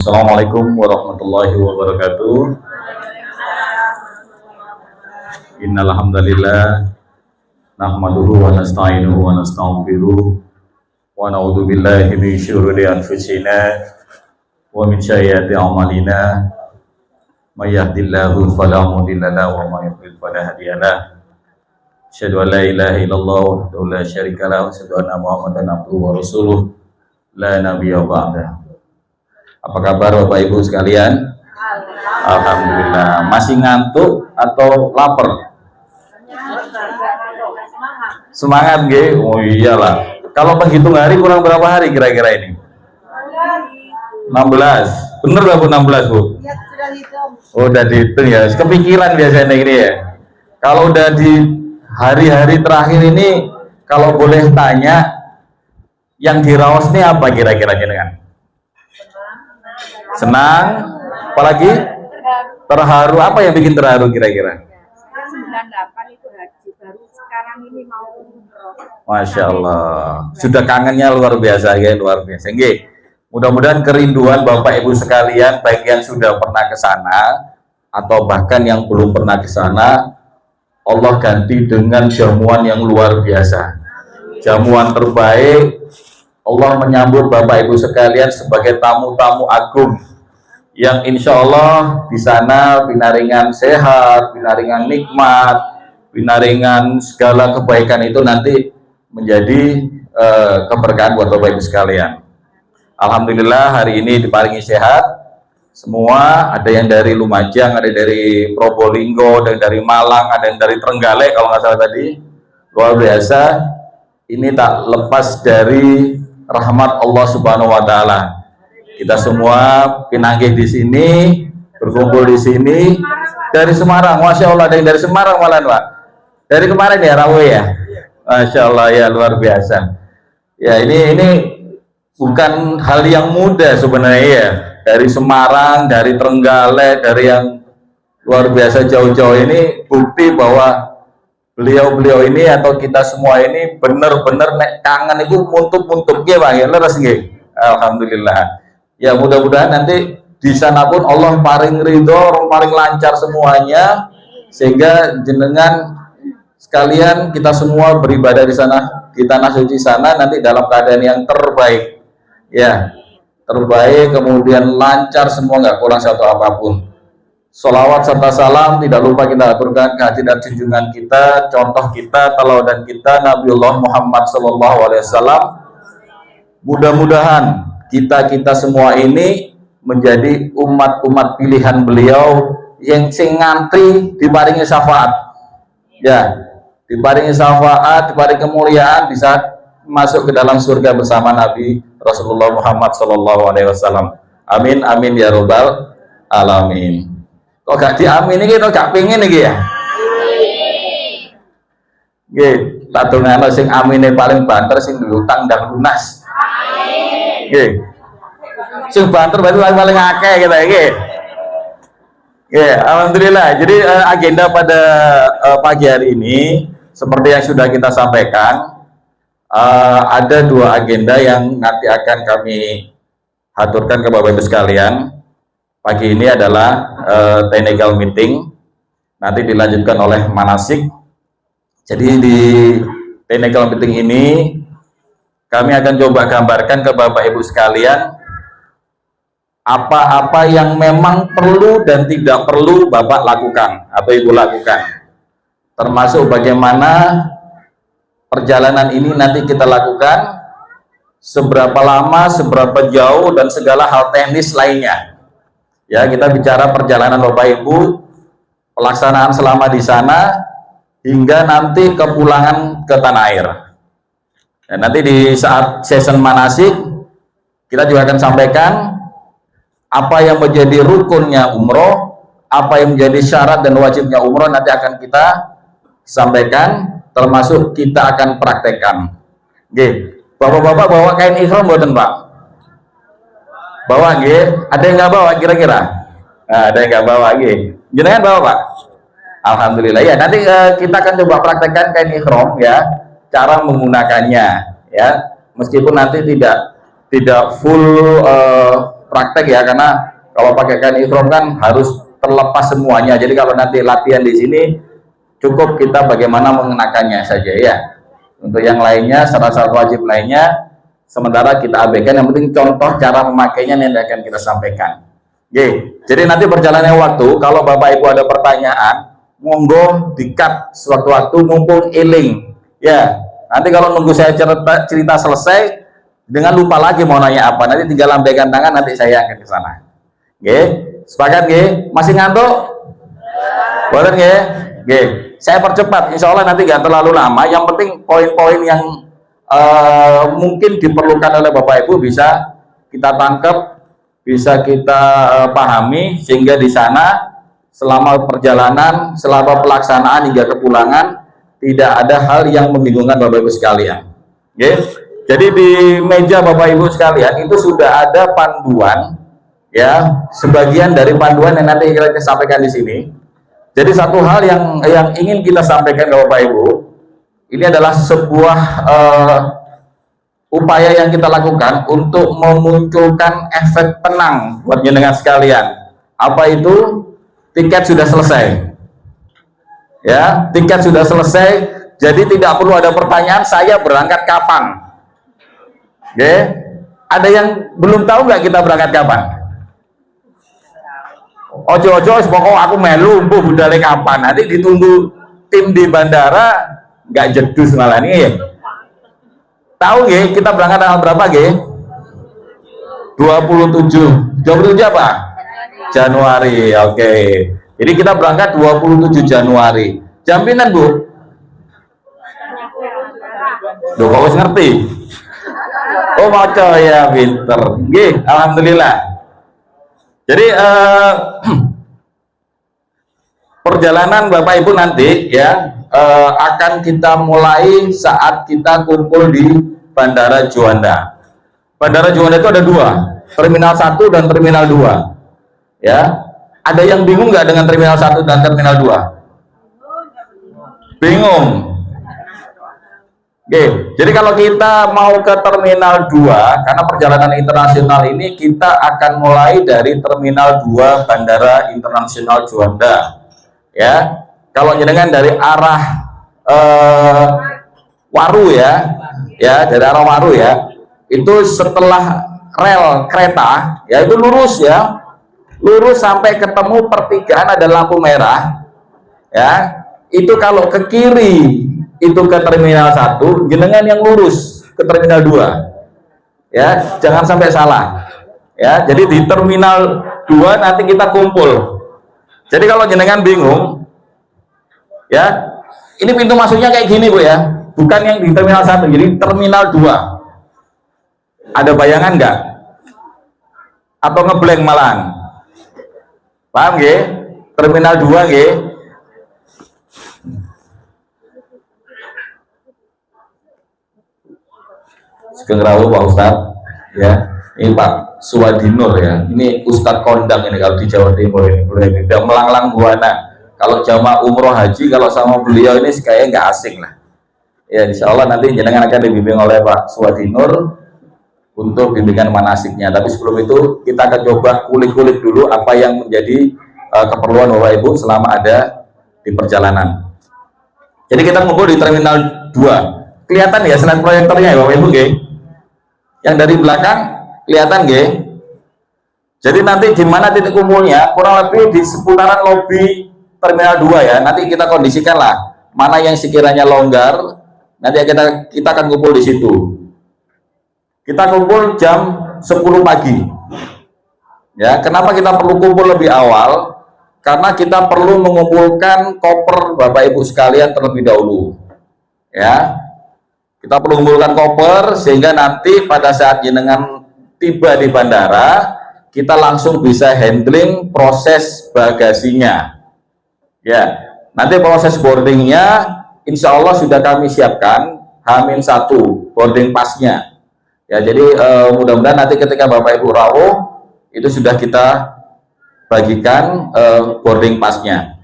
Assalamualaikum warahmatullahi wabarakatuh. Innal hamdalillah nahmaduhu wa nasta'inuhu wa nastaghfiruh wa na'udzu billahi min syururi anfusina wa min sayyiati a'malina. May yahdihillahu fala mudilla lahu wa may yudlil fala hadiya lahu. Asyhadu an la ilaha illallah wahdahu la syarika lahu wa asyhadu anna Muhammadan abduhu wa rasuluh la nabiyya ba'da. Apa kabar Bapak Ibu sekalian? Alhamdulillah. Masih ngantuk atau lapar? Semangat nggih? Oh iyalah. Kalau menghitung hari kurang berapa hari kira-kira ini? 16. Bener nggak Bu 16 Bu? Ya, sudah hitung. Oh, udah dihitung ya. Kepikiran biasanya ini ya. Kalau udah di hari-hari terakhir ini, kalau boleh tanya, yang diraos ini apa kira-kira jenengan? Senang, apalagi terharu. Apa yang bikin terharu kira-kira? 98 itu haji, baru sekarang ini mau umroh. Masya Allah, sudah kangennya luar biasa ya, luar biasa. Nggih. Mudah-mudahan kerinduan Bapak Ibu sekalian, baik yang sudah pernah ke sana atau bahkan yang belum pernah ke sana, Allah ganti dengan jamuan yang luar biasa. Jamuan terbaik. Allah menyambut Bapak Ibu sekalian sebagai tamu-tamu agung yang insya Allah di sana pinaringan sehat, pinaringan nikmat, pinaringan segala kebaikan itu nanti menjadi keberkahan buat Bapak Ibu sekalian. Alhamdulillah hari ini diparingi sehat semua, ada yang dari Lumajang, ada yang dari Probolinggo, ada yang dari Malang, ada yang dari Trenggalek kalau nggak salah tadi. Luar biasa. Ini tak lepas dari rahmat Allah Subhanahu wa taala. Kita semua pinanggih di sini, berkumpul di sini dari Semarang. Masya Allah, ada yang dari Semarang malah Pak. Dari kemarin ya Rawe ya. Masya Allah ya, luar biasa. Ya ini bukan hal yang mudah sebenarnya ya. Dari Semarang, dari Trenggalek, dari yang luar biasa jauh-jauh ini bukti bahwa beliau-beliau ini atau kita semua ini benar-benar nek kangen itu muntuk-muntuk ya Bang ya, leres nggih. Alhamdulillah. Ya mudah-mudahan nanti di sana pun Allah paring ridho, paring lancar semuanya sehingga jenengan sekalian kita semua beribadah di sana di tanah suci sana nanti dalam keadaan yang terbaik. Ya, terbaik kemudian lancar semua, nggak kurang satu apapun. Sholawat serta salam tidak lupa kita aturkan kehadiran junjungan kita, contoh kita, teladan kita, Nabiullah Muhammad SAW. Mudah-mudahan kita semua ini menjadi umat-umat pilihan beliau yang sing ngantri diparingi syafaat. Ya, diparingi syafaat, diparingi kemuliaan bisa masuk ke dalam surga bersama Nabi Rasulullah Muhammad SAW. Amin amin ya robbal alamin. Kok gak diamini gitu, gak pingin nih ya? Nggih, tak dongano sing amine paling banter sing diutang dan lunas. Nggih. Sing banter berarti paling akeh gitu ya, nggih. Nggih, alhamdulillah. Jadi agenda pada pagi hari ini seperti yang sudah kita sampaikan, ada dua agenda yang nanti akan kami haturkan ke Bapak Ibu sekalian. Pagi ini adalah technical meeting, nanti dilanjutkan oleh manasik. Jadi di technical meeting ini kami akan coba gambarkan ke Bapak Ibu sekalian apa-apa yang memang perlu dan tidak perlu Bapak lakukan atau Ibu lakukan, termasuk bagaimana perjalanan ini nanti kita lakukan, seberapa lama, seberapa jauh, dan segala hal teknis lainnya. Ya, kita bicara perjalanan Bapak Ibu, pelaksanaan selama di sana, hingga nanti kepulangan ke tanah air. Dan nanti di saat session manasik, kita juga akan sampaikan apa yang menjadi rukunnya umroh, apa yang menjadi syarat dan wajibnya umroh, nanti akan kita sampaikan, termasuk kita akan praktekkan. Oke, Bapak-bapak bawa kain ihram mboten Pak? Bawa nggih, ada yang nggak bawa kira-kira? Nah, ada yang nggak bawa nggih. Jenengan bawa Pak? Alhamdulillah ya. Nanti kita akan coba praktekkan kain ihram ya, cara menggunakannya ya. Meskipun nanti tidak full praktek ya, karena kalau pakai kain ihram kan harus terlepas semuanya. Jadi kalau nanti latihan di sini cukup kita bagaimana mengenakannya saja ya. Untuk yang lainnya, syarat-syarat wajib lainnya sementara kita abaikan. Yang penting contoh cara memakainya yang akan kita sampaikan. Oke, jadi nanti perjalanan waktu, kalau Bapak Ibu ada pertanyaan, monggo di-cut sewaktu-waktu mumpung eling. Ya, nanti kalau nunggu saya cerita selesai, dengan lupa lagi mau nanya apa, nanti tinggal lambaikan tangan, nanti saya akan ke sana. Oke, sepakat nggih? Masih ngantuk? Boleh nggih? Oke, saya percepat, insya Allah nanti nggak terlalu lama. Yang penting poin-poin yang mungkin diperlukan oleh Bapak Ibu bisa kita tangkap, bisa kita pahami, sehingga di sana selama perjalanan, selama pelaksanaan hingga kepulangan tidak ada hal yang membingungkan Bapak Ibu sekalian. Oke, jadi di meja Bapak Ibu sekalian itu sudah ada panduan, ya, sebagian dari panduan yang nanti kita sampaikan di sini. Jadi satu hal yang ingin kita sampaikan ke Bapak Ibu, ini adalah sebuah upaya yang kita lakukan untuk memunculkan efek tenang buat jenengan sekalian. Apa itu? Tiket sudah selesai. Ya, tiket sudah selesai. Jadi tidak perlu ada pertanyaan saya berangkat kapan. Oke, ada yang belum tahu nggak kita berangkat kapan? Ojo-ojo, pokok aku melu budale kapan. Nanti ditunggu tim di bandara nggak jedus malah nih ya. Tahu nggih kita berangkat tanggal berapa nggih? 27 apa? Januari. Oke. Jadi kita berangkat 27 Januari. Jaminan Bu? Loh, kok wis ngerti? Oh, maca ya, pinter. Nggih, alhamdulillah. Jadi perjalanan Bapak Ibu nanti ya akan kita mulai saat kita kumpul di Bandara Juanda. Bandara Juanda itu ada dua, Terminal 1 dan Terminal 2. Ya, ada yang bingung nggak dengan Terminal 1 dan Terminal 2? Bingung. Oke, jadi kalau kita mau ke Terminal 2, karena perjalanan internasional ini kita akan mulai dari Terminal 2 Bandara Internasional Juanda. Ya, kalau jenengan dari arah Waru ya, dari arah Waru ya, itu setelah rel kereta, ya itu lurus ya, lurus sampai ketemu pertigaan ada lampu merah, ya, itu kalau ke kiri itu ke Terminal 1, jenengan yang lurus ke Terminal 2, ya, jangan sampai salah, ya. Jadi di Terminal 2 nanti kita kumpul. Jadi kalau jenengan bingung, ya, ini pintu masuknya kayak gini Bu ya, bukan yang di Terminal 1, jadi Terminal 2. Ada bayangan nggak? Atau ngeblank malahan? Paham nggih? Terminal 2 nggih? Sugeng rawuh Pak Ustadz, ya. Ini Pak Suwadinur ya. Ini Ustadz kondang ini kalau di Jawa Timur ini. Udah melanglang buana. Kalau jamaah umroh haji kalau sama beliau ini kayaknya nggak asing lah. Ya, insya Allah nanti jenengan akan dibimbing oleh Pak Suwadinur untuk bimbingan manasiknya. Tapi sebelum itu kita akan coba kulik-kulik dulu apa yang menjadi keperluan Bapak Ibu selama ada di perjalanan. Jadi kita ngumpul di Terminal 2. Kelihatan ya slide proyektornya ya Bapak Ibu nggih? Yang dari belakang kelihatan nggih? Jadi nanti di mana titik kumpulnya? Kurang lebih di seputaran lobi Terminal 2 ya. Nanti kita kondisikan lah mana yang sekiranya longgar. Nanti kita akan kumpul di situ. Kita kumpul jam 10 pagi. Ya, kenapa kita perlu kumpul lebih awal? Karena kita perlu mengumpulkan koper Bapak Ibu sekalian terlebih dahulu. Ya. Kita perlu mengumpulkan koper sehingga nanti pada saat jenengan tiba di bandara, kita langsung bisa handling proses bagasinya. Ya, nanti proses boardingnya insya Allah sudah kami siapkan H-1 boarding pasnya. Ya, jadi mudah-mudahan nanti ketika Bapak Ibu rawuh itu sudah kita bagikan boarding pasnya.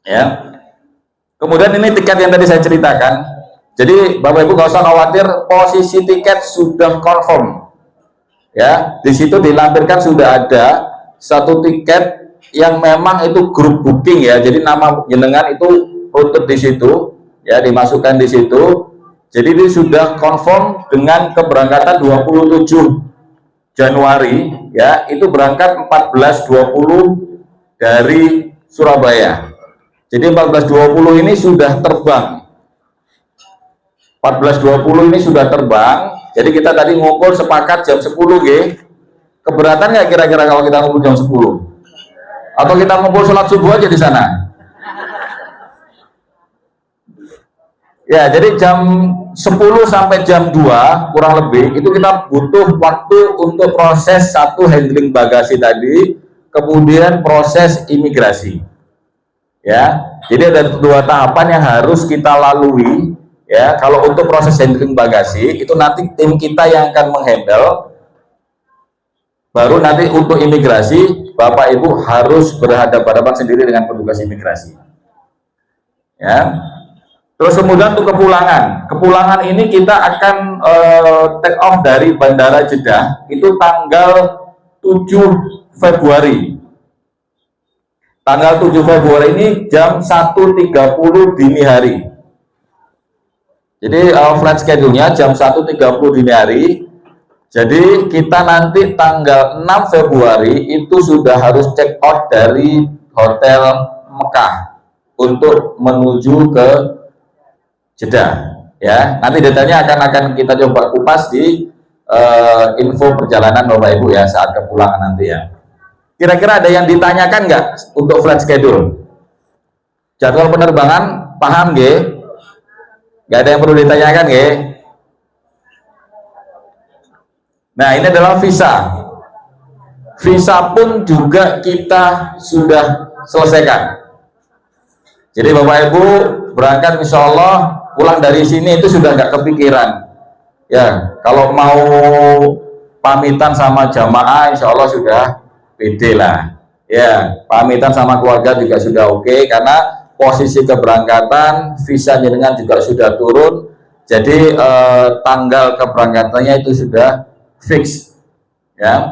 Ya. Kemudian ini tiket yang tadi saya ceritakan. Jadi Bapak Ibu nggak usah khawatir, posisi tiket sudah confirm. Ya, di situ dilampirkan sudah ada satu tiket yang memang itu grup booking ya. Jadi nama jenengan itu untuk di situ ya, dimasukkan di situ. Jadi ini sudah confirm dengan keberangkatan 27 Januari ya, itu berangkat 14.20 dari Surabaya. Jadi 14.20 ini sudah terbang. 14.20 ini sudah terbang. Jadi kita tadi ngumpul sepakat jam 10 G. Keberatan nggak kira-kira kalau kita ngumpul jam 10? Atau kita ngumpul sholat subuh aja di sana? Ya, jadi jam 10 sampai jam 2 kurang lebih itu kita butuh waktu untuk proses satu handling bagasi tadi, kemudian proses imigrasi. Ya, jadi ada dua tahapan yang harus kita lalui. Ya, kalau untuk proses handling bagasi itu nanti tim kita yang akan menghandle. Baru nanti untuk imigrasi, Bapak Ibu harus berhadapan-hadapan sendiri dengan petugas imigrasi. Ya. Terus kemudian untuk kepulangan ini kita akan take off dari Bandara Jeddah itu tanggal 7 Februari. Tanggal 7 Februari ini jam 1.30 dini hari. Jadi flight schedule-nya jam 1.30 dini hari. Jadi kita nanti tanggal 6 Februari itu sudah harus check out dari Hotel Mekah untuk menuju ke Jeddah. Ya, nanti detailnya akan kita coba kupas di info perjalanan Bapak Ibu ya saat kepulangan nanti ya. Kira-kira ada yang ditanyakan nggak untuk flight schedule? Jadwal penerbangan paham nggih? Nggak ada yang perlu ditanyakan nggih? Nah, ini adalah visa. Visa pun juga kita sudah selesaikan. Jadi Bapak Ibu berangkat insya Allah pulang dari sini itu sudah nggak kepikiran. Ya, kalau mau pamitan sama jamaah insya Allah sudah pede lah. Ya, pamitan sama keluarga juga sudah oke, karena posisi keberangkatan visa jenengan juga sudah turun. Jadi tanggal keberangkatannya itu sudah fix. Ya.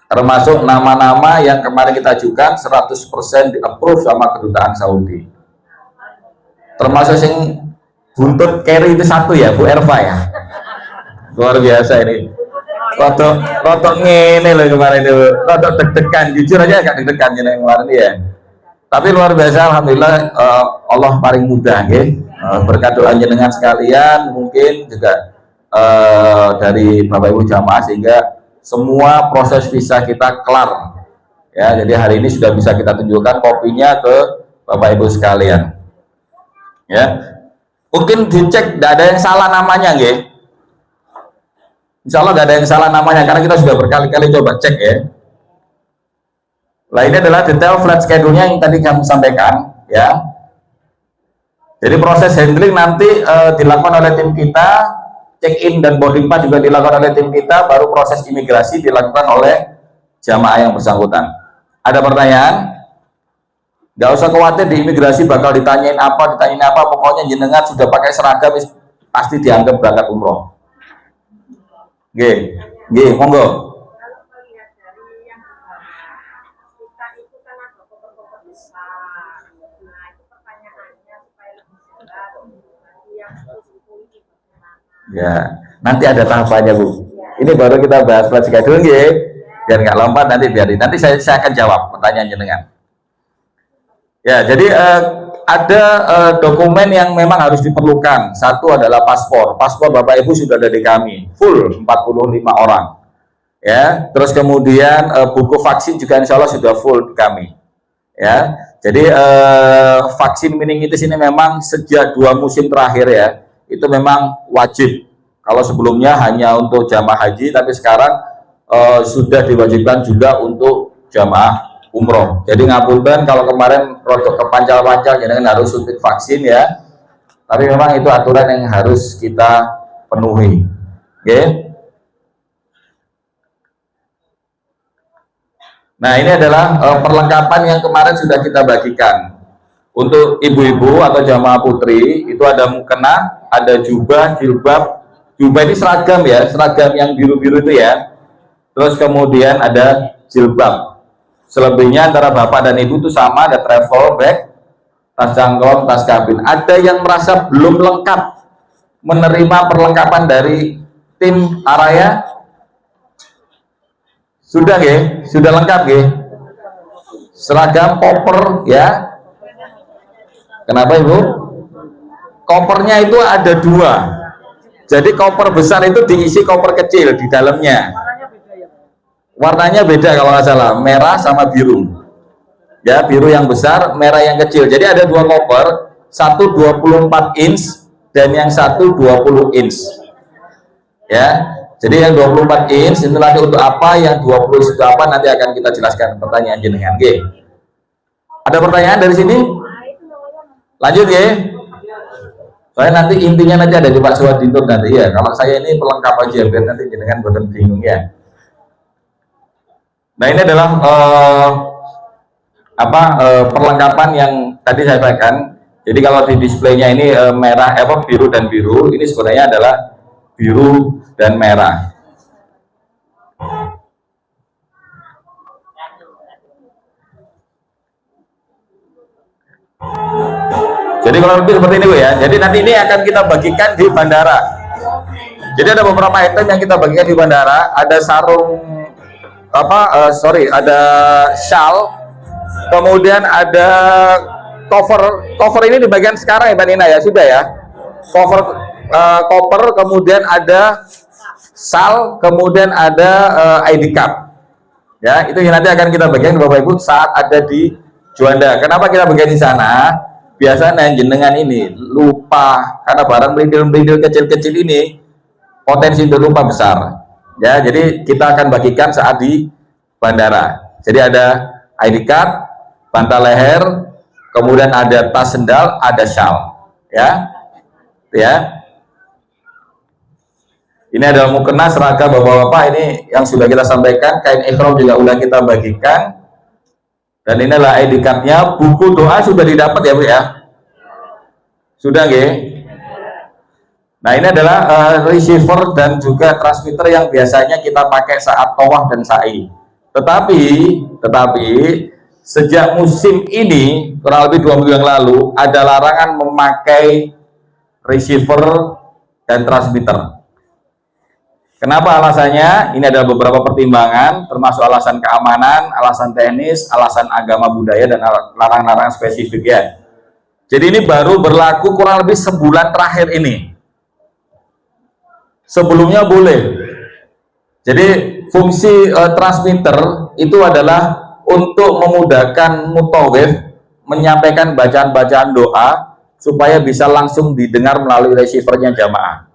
Termasuk nama-nama yang kemarin kita ajukan 100% di-approve sama kedutaan Saudi. Termasuk yang buntut carry itu satu ya, Bu Erva ya. Luar biasa ini. Rotok ngene loh kemarin itu. Rotok deg-degan, jujur aja agak deg-degan yang kemarin ya. Tapi luar biasa, alhamdulillah Allah paling mudah ya. Berkat doa jenengan sekalian, mungkin juga dari Bapak Ibu jamaah sehingga semua proses visa kita kelar. Ya, jadi hari ini sudah bisa kita tunjukkan kopinya ke Bapak Ibu sekalian. Ya, mungkin dicek tidak ada yang salah namanya, nggih. Insya Allah tidak ada yang salah namanya karena kita sudah berkali-kali coba cek ya. Nah, ini adalah detail flight schedule-nya yang tadi kami sampaikan, ya. Jadi proses handling nanti dilakukan oleh tim kita, check-in dan boarding pass juga dilakukan oleh tim kita, baru proses imigrasi dilakukan oleh jamaah yang bersangkutan. Ada pertanyaan? Gak usah khawatir di imigrasi bakal ditanyain apa, pokoknya jenengan sudah pakai seragam pasti dianggap berangkat umroh. Oke, monggo. Kalau melihat dari yang kita itu kan ada koper-koper besar. Nah, itu pertanyaannya supaya lebih jelas nanti yang terus ini bagaimana? Ya, nanti ada tahapannya Bu. Ini baru kita bahas flight schedule nggih. Biar nggak lompat nanti saya akan jawab pertanyaan jenengan. Ya, jadi ada dokumen yang memang harus diperlukan. Satu adalah paspor. Paspor Bapak Ibu sudah ada di kami, full 45 orang. Ya, terus kemudian buku vaksin juga insya Allah sudah full di kami. Ya, jadi vaksin meningitis ini memang sejak 2 musim terakhir ya, itu memang wajib. Kalau sebelumnya hanya untuk jamaah haji, tapi sekarang sudah diwajibkan juga untuk jamaah umroh. Jadi ngapunten kalau kemarin rodok kepancal-pancal jangan harus suntik vaksin ya. Tapi memang itu aturan yang harus kita penuhi. Oke. Nah, ini adalah perlengkapan yang kemarin sudah kita bagikan. Untuk ibu-ibu atau jamaah putri itu ada mukena, ada jubah, jilbab. Jubah ini seragam ya, seragam yang biru-biru itu ya. terus kemudian ada jilbab. Selebihnya antara bapak dan ibu itu sama, ada travel bag, tas jangkauan, tas kabin. Ada yang merasa belum lengkap menerima perlengkapan dari tim Araya? Sudah ya? Sudah lengkap ya? Seragam, koper ya? Kenapa ibu? Kopernya itu ada dua. Jadi koper besar itu diisi koper kecil di dalamnya. Warnanya beda kalau nggak salah, merah sama biru. Ya, biru yang besar, merah yang kecil. Jadi ada dua koper, satu 24 inch dan yang satu 20 inch. Ya, jadi yang 24 inch itu nanti untuk apa, yang 20 itu apa, nanti akan kita jelaskan. Pertanyaan jenengan. Oke. Ada pertanyaan dari sini? Lanjut ya. Soalnya nanti intinya nanti ada di Pak Suwadintur nanti ya. Kalau saya ini pelengkap aja biar nanti jenengan buatan bingung ya. Nah, ini adalah perlengkapan yang tadi saya sampaikan. Jadi kalau di displaynya ini merah, biru dan biru, ini sebenarnya adalah biru dan merah. Jadi kalau lebih seperti ini Bu ya. Jadi nanti ini akan kita bagikan di bandara. Jadi ada beberapa item yang kita bagikan di bandara. Ada sarung ada shawl, kemudian ada cover ini di bagian sekarang ya Mbak Nina ya, sudah ya, koper, kemudian ada shawl, kemudian ada ID card ya, itu yang nanti akan kita bagikan Bapak Ibu saat ada di Juanda. Kenapa kita bagian di sana? Biasanya jenengan ini lupa karena barang berindil-berindil kecil-kecil ini potensi untuk lupa besar. Ya, jadi kita akan bagikan saat di bandara. Jadi ada ID card, bantal leher, kemudian ada tas sendal, ada shawl. Ya, ya. Ini adalah mukena seragam bapak-bapak, ini yang sudah kita sampaikan. Kain ihram juga udah kita bagikan. Dan inilah ID cardnya. Buku doa sudah didapat ya Bu ya? Sudah nggih? Nah, ini adalah receiver dan juga transmitter yang biasanya kita pakai saat tawaf dan sa'i. Tetapi sejak musim ini kurang lebih 2 minggu yang lalu ada larangan memakai receiver dan transmitter. Kenapa alasannya? Ini ada beberapa pertimbangan, termasuk alasan keamanan, alasan teknis, alasan agama budaya, dan larangan-larangan spesifik ya. Jadi ini baru berlaku kurang lebih sebulan terakhir ini. Sebelumnya boleh. Jadi fungsi transmitter itu adalah untuk memudahkan mutawif menyampaikan bacaan-bacaan doa supaya bisa langsung didengar melalui receivernya jamaah.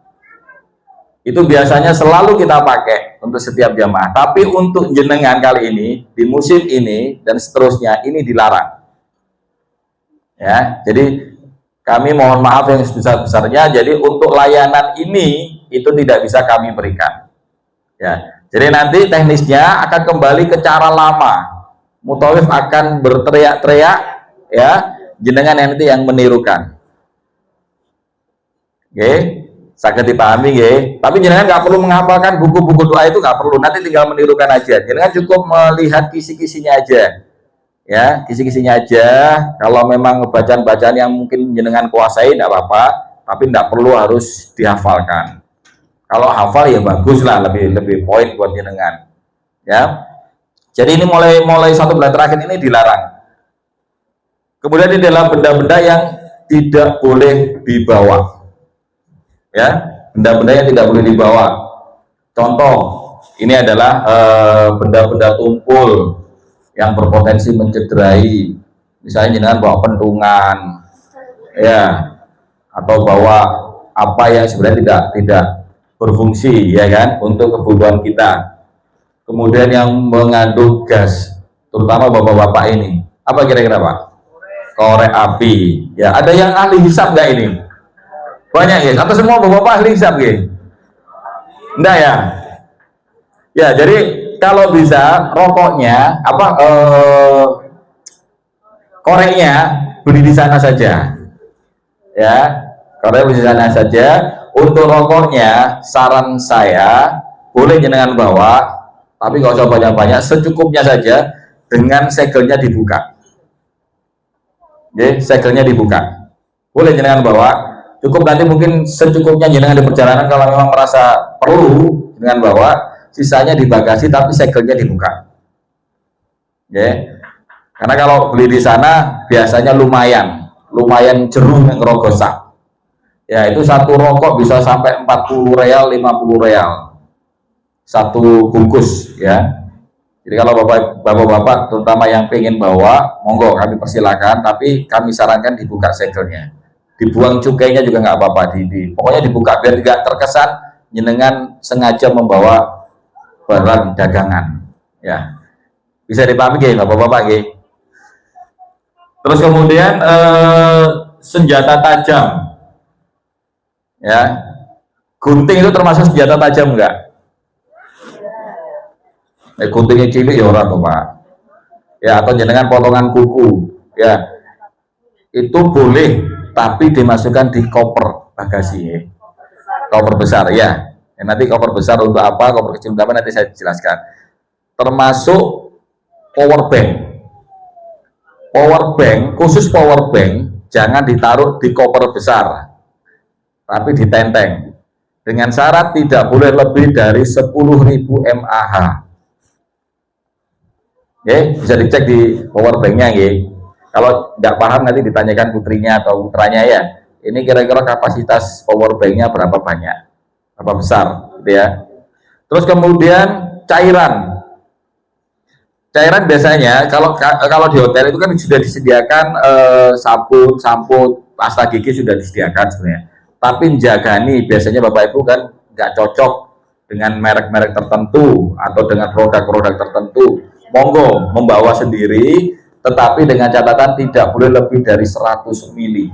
Itu biasanya selalu kita pakai untuk setiap jamaah. Tapi untuk jenengan kali ini di musim ini dan seterusnya ini dilarang. Ya, jadi kami mohon maaf yang sebesar-besarnya. Jadi untuk layanan ini itu tidak bisa kami berikan. Ya, jadi nanti teknisnya akan kembali ke cara lama. Mutawif akan berteriak-teriak, ya, jenengan nanti yang menirukan. Oke, sangat dipahami, ya. Tapi jenengan nggak perlu menghafalkan buku-buku doa itu, nggak perlu. Nanti tinggal menirukan aja. Jenengan cukup melihat kisi-kisinya aja. Ya, kisi-kisinya aja. Kalau memang bacaan-bacaan yang mungkin jenengan kuasai, tidak apa-apa. Tapi tidak perlu harus dihafalkan. Kalau hafal ya bagus lah, lebih poin buat jenengan. Ya, jadi ini mulai 1 bulan terakhir ini dilarang. Kemudian ini adalah benda-benda yang tidak boleh dibawa. Ya, benda-benda yang tidak boleh dibawa. Contoh, ini adalah benda-benda tumpul yang berpotensi mencederai. Misalnya jenengan bawa pentungan, ya, atau bawa apa yang sebenarnya tidak berfungsi, ya kan, untuk kebutuhan kita. Kemudian yang mengandung gas, terutama bapak-bapak ini, apa kira-kira Pak? Korek api. Ya, ada yang ahli hisab nggak ini? Banyak ya? Atau semua bapak-bapak ahli hisab ya? Enggak ya? Ya, jadi kalau bisa rokoknya koreknya beli di sana saja. Ya, korek beli di sana saja. Untuk rokoknya, saran saya boleh jenengan bawa, tapi nggak usah banyak-banyak, secukupnya saja dengan segelnya dibuka. Oke, segelnya dibuka. Boleh jenengan bawa, cukup nanti mungkin secukupnya jenengan di perjalanan kalau memang merasa perlu dengan bawa, sisanya di bagasi tapi segelnya dibuka. Oke. Karena kalau beli di sana biasanya lumayan jeru ngerogosak. Ya, itu satu rokok bisa sampai 40 real, 50 real. Satu bungkus ya. Jadi kalau bapak-bapak terutama yang pengen bawa, monggo kami persilakan, tapi kami sarankan dibuka segelnya. Dibuang cukainya juga nggak apa-apa, pokoknya dibuka biar tidak terkesan jenengan sengaja membawa barang dagangan. Ya. Bisa dipahami nggih bapak-bapak nggih. Terus kemudian senjata tajam. Ya. Gunting itu termasuk senjata tajam enggak? Guntingnya cilik ya orang tuh Pak. Ya, atau jenengan potongan kuku, ya. Itu boleh, tapi dimasukkan di koper bagasi. Ya. Koper besar ya. Nanti koper besar untuk apa, koper kecil untuk apa nanti saya jelaskan. Termasuk power bank. Power bank, khusus power bank jangan ditaruh di koper besar, tapi ditenteng. Dengan syarat tidak boleh lebih dari 10.000 mAh. Oke, bisa dicek di power banknya ya. Kalau nggak paham nanti ditanyakan putrinya atau putranya ya. Ini kira-kira kapasitas power banknya berapa banyak, berapa besar, gitu ya. Terus kemudian cairan. Cairan biasanya kalau di hotel itu kan sudah disediakan sabun, sampo, pasta gigi sudah disediakan sebenarnya. Tapi menjagani biasanya Bapak Ibu kan nggak cocok dengan merek-merek tertentu atau dengan produk-produk tertentu. Monggo membawa sendiri, tetapi dengan catatan tidak boleh lebih dari 100 mili.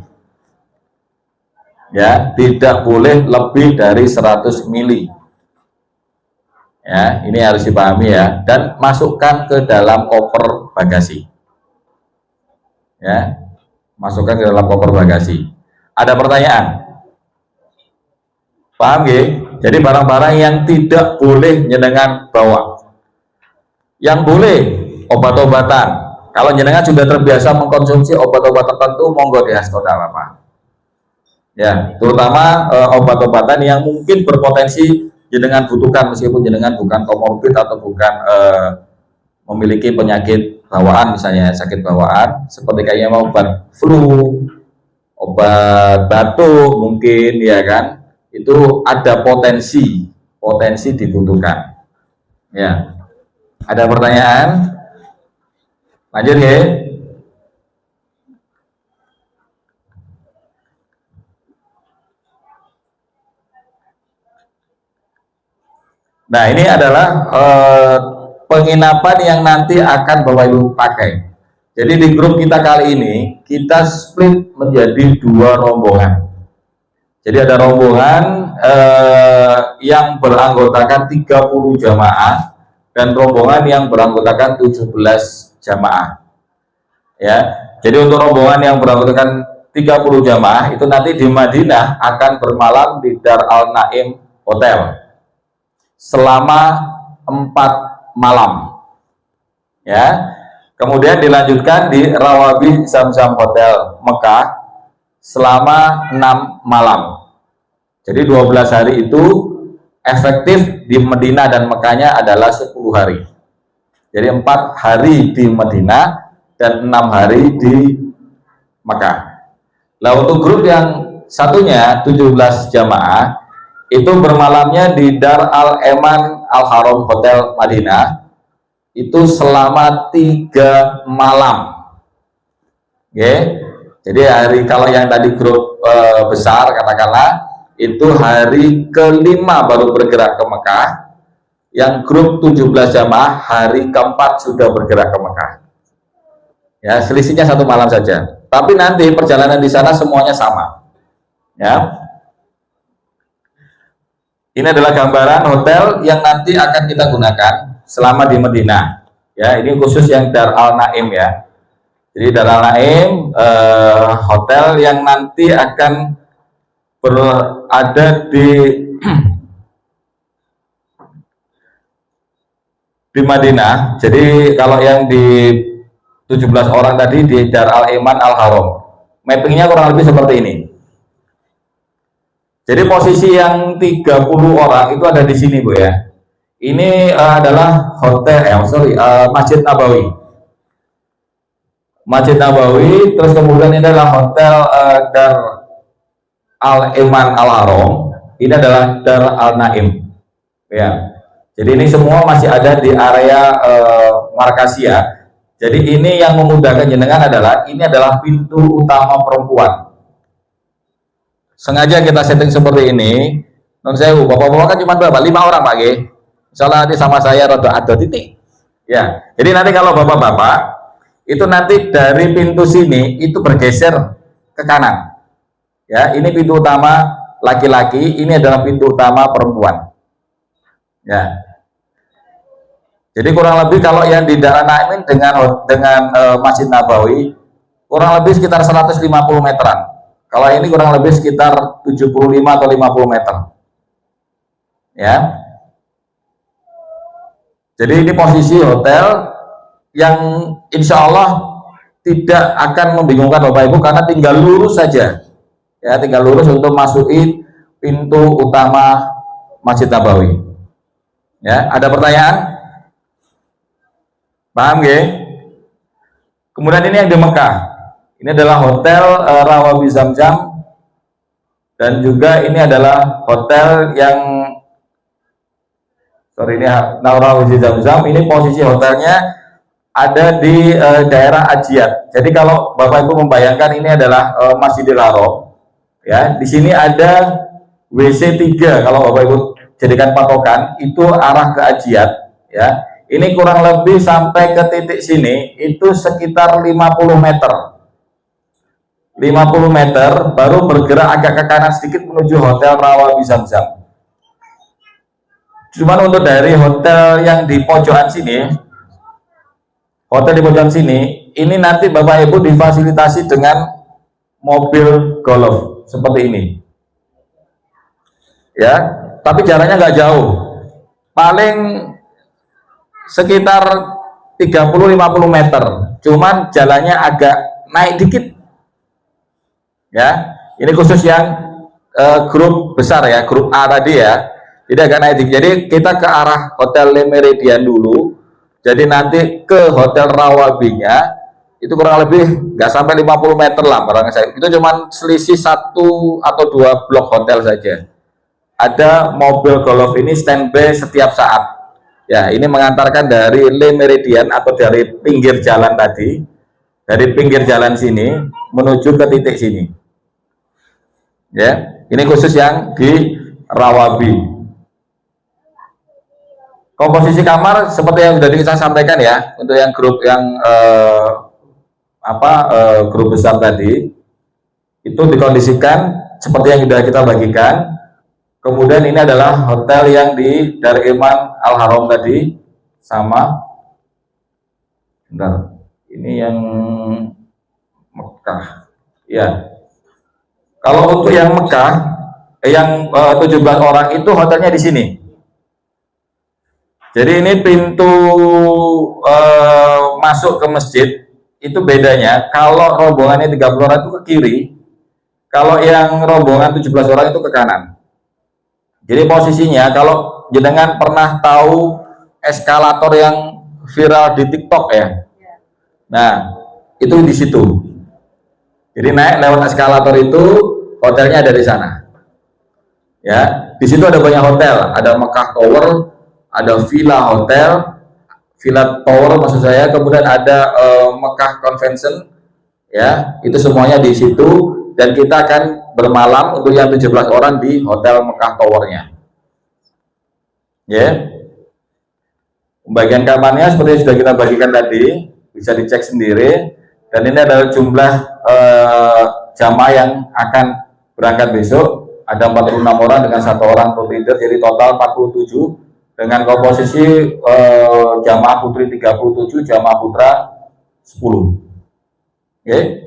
Ya, tidak boleh lebih dari 100 mili. Ya, ini harus dipahami ya. Dan masukkan ke dalam koper bagasi. Ya, masukkan ke dalam koper bagasi. Ada pertanyaan? Paham ya? Jadi barang-barang yang tidak boleh jenengan bawa. Yang boleh obat-obatan. Kalau jenengan sudah terbiasa mengkonsumsi obat-obat tertentu, monggo dihasto apa. Ya, terutama obat-obatan yang mungkin berpotensi jenengan butuhkan meskipun jenengan bukan komorbid atau bukan memiliki penyakit bawaan, misalnya sakit bawaan, seperti kayaknya obat flu, obat batuk mungkin ya kan, itu ada potensi dibutuhkan. Ya. Ada pertanyaan? Lanjut ya. Nah, ini adalah penginapan yang nanti akan Bapak Ibu pakai. Jadi di grup kita kali ini kita split menjadi 2 rombongan. Jadi ada rombongan yang beranggotakan 30 jamaah dan rombongan yang beranggotakan 17 jamaah. Ya. Jadi untuk rombongan yang beranggotakan 30 jamaah itu nanti di Madinah akan bermalam di Dar Al Naim Hotel selama 4 malam. Ya. Kemudian dilanjutkan di Rawabi Zamzam Hotel Mekah selama 6 malam. Jadi 12 hari itu efektif di Madinah dan Mekahnya adalah 10 hari. Jadi 4 hari di Madinah dan 6 hari di Mekah. Nah, untuk grup yang satunya 17 jamaah itu bermalamnya di Dar Al-Eman Al-Haram Hotel Madinah itu selama 3 malam. Oke. Jadi kalau yang tadi grup besar katakanlah itu hari kelima baru bergerak ke Mekah, yang grup 17 jamaah hari keempat sudah bergerak ke Mekah. Ya, selisihnya 1 malam saja. Tapi nanti perjalanan di sana semuanya sama. Ya. Ini adalah gambaran hotel yang nanti akan kita gunakan selama di Madinah. Ya, ini khusus yang Dar Al Naim ya. Jadi Dar Al Naim hotel yang nanti akan berada di di Madinah. Jadi kalau yang di 17 orang tadi di Dar Al-Iman Al-Haram, mappingnya kurang lebih seperti ini. Jadi posisi yang 30 orang itu ada di sini, Bu ya. Ini adalah hotel, Masjid Nabawi. Masjid Nabawi, terus kemudian ini adalah hotel Dar Al-Iman Al-Haram. Ini adalah Dar Al-Naim. Ya. Jadi ini semua masih ada di area Markasia. Jadi ini yang memudahkan jenengan adalah ini adalah pintu utama perempuan. Sengaja kita setting seperti ini. Non sewu, bapak-bapak kan cuma berapa? 5 orang Pak G. Misalnya nanti sama saya ada titik. Ya. Jadi nanti kalau bapak-bapak itu nanti dari pintu sini itu bergeser ke kanan. Ya, ini pintu utama laki-laki, ini adalah pintu utama perempuan. Ya. Jadi kurang lebih kalau yang di Dar Al-Naim dengan Masjid Nabawi kurang lebih sekitar 150 meteran. Kalau ini kurang lebih sekitar 75 atau 50 meter. Ya. Jadi ini posisi hotel yang insya Allah tidak akan membingungkan Bapak Ibu karena tinggal lurus saja. Ya, tinggal lurus untuk masukin pintu utama Masjid Nabawi. Ya, ada pertanyaan? Paham ya? Kemudian ini yang di Mekah. Ini adalah hotel Rawabi Zamzam dan juga ini adalah hotel yang ini Rawabi Zamzam. Ini posisi hotelnya ada di daerah Ajiat. Jadi kalau Bapak Ibu membayangkan ini adalah Masjidil Haram, ya di sini ada WC 3 kalau Bapak Ibu jadikan patokan itu arah ke Ajiat, ya. Ini kurang lebih sampai ke titik sini itu sekitar 50 meter. 50 meter baru bergerak agak ke kanan sedikit menuju hotel Rawabi Zamzam. Cuman untuk dari hotel yang di pojokan sini, hotel di pojokan sini, ini nanti Bapak Ibu difasilitasi dengan mobil golf seperti ini. Ya, tapi jaraknya nggak jauh. Paling sekitar 30-50 meter, cuman jalannya agak naik dikit. Ya, ini khusus yang grup besar ya, grup A tadi ya. Jadi agak naik dikit. Jadi kita ke arah Hotel Le Méridien dulu. Jadi nanti ke Hotel Rawabinya itu kurang lebih nggak sampai 50 meter lah barangnya saya. Itu cuman selisih 1 atau 2 blok hotel saja. Ada mobil golf ini standby setiap saat. Ya, ini mengantarkan dari Le Méridien atau dari pinggir jalan tadi, dari pinggir jalan sini menuju ke titik sini. Ya, ini khusus yang di Rawabi. Komposisi kamar seperti yang sudah kita sampaikan ya, untuk yang grup yang grup besar tadi itu dikondisikan seperti yang sudah kita bagikan. Kemudian ini adalah hotel yang di Dar Al-Iman Al-Haram tadi sama. Bentar, ini yang Mekah. Ya. Kalau untuk yang Mekah, yang 17 orang itu hotelnya di sini. Jadi ini pintu masuk ke masjid itu bedanya. Kalau rombongannya 30 orang itu ke kiri, kalau yang rombongan 17 orang itu ke kanan. Jadi posisinya kalau jenengan pernah tahu eskalator yang viral di TikTok ya. Nah, itu di situ. Jadi naik lewat eskalator itu hotelnya ada di sana. Ya, di situ ada banyak hotel, ada Mekah Tower, ada Villa Hotel, Villa Tower maksud saya, kemudian ada Mekah Convention. Ya, itu semuanya di situ. Dan kita akan bermalam untuk yang 17 orang di Hotel Mekah Towernya. Ya. Pembagian kamarnya seperti yang sudah kita bagikan tadi, bisa dicek sendiri. Dan ini adalah jumlah jamaah yang akan berangkat besok. Ada 46 orang dengan 1 orang tour leader, jadi total 47 dengan komposisi jamaah putri 37, jamaah putra 10. Oke.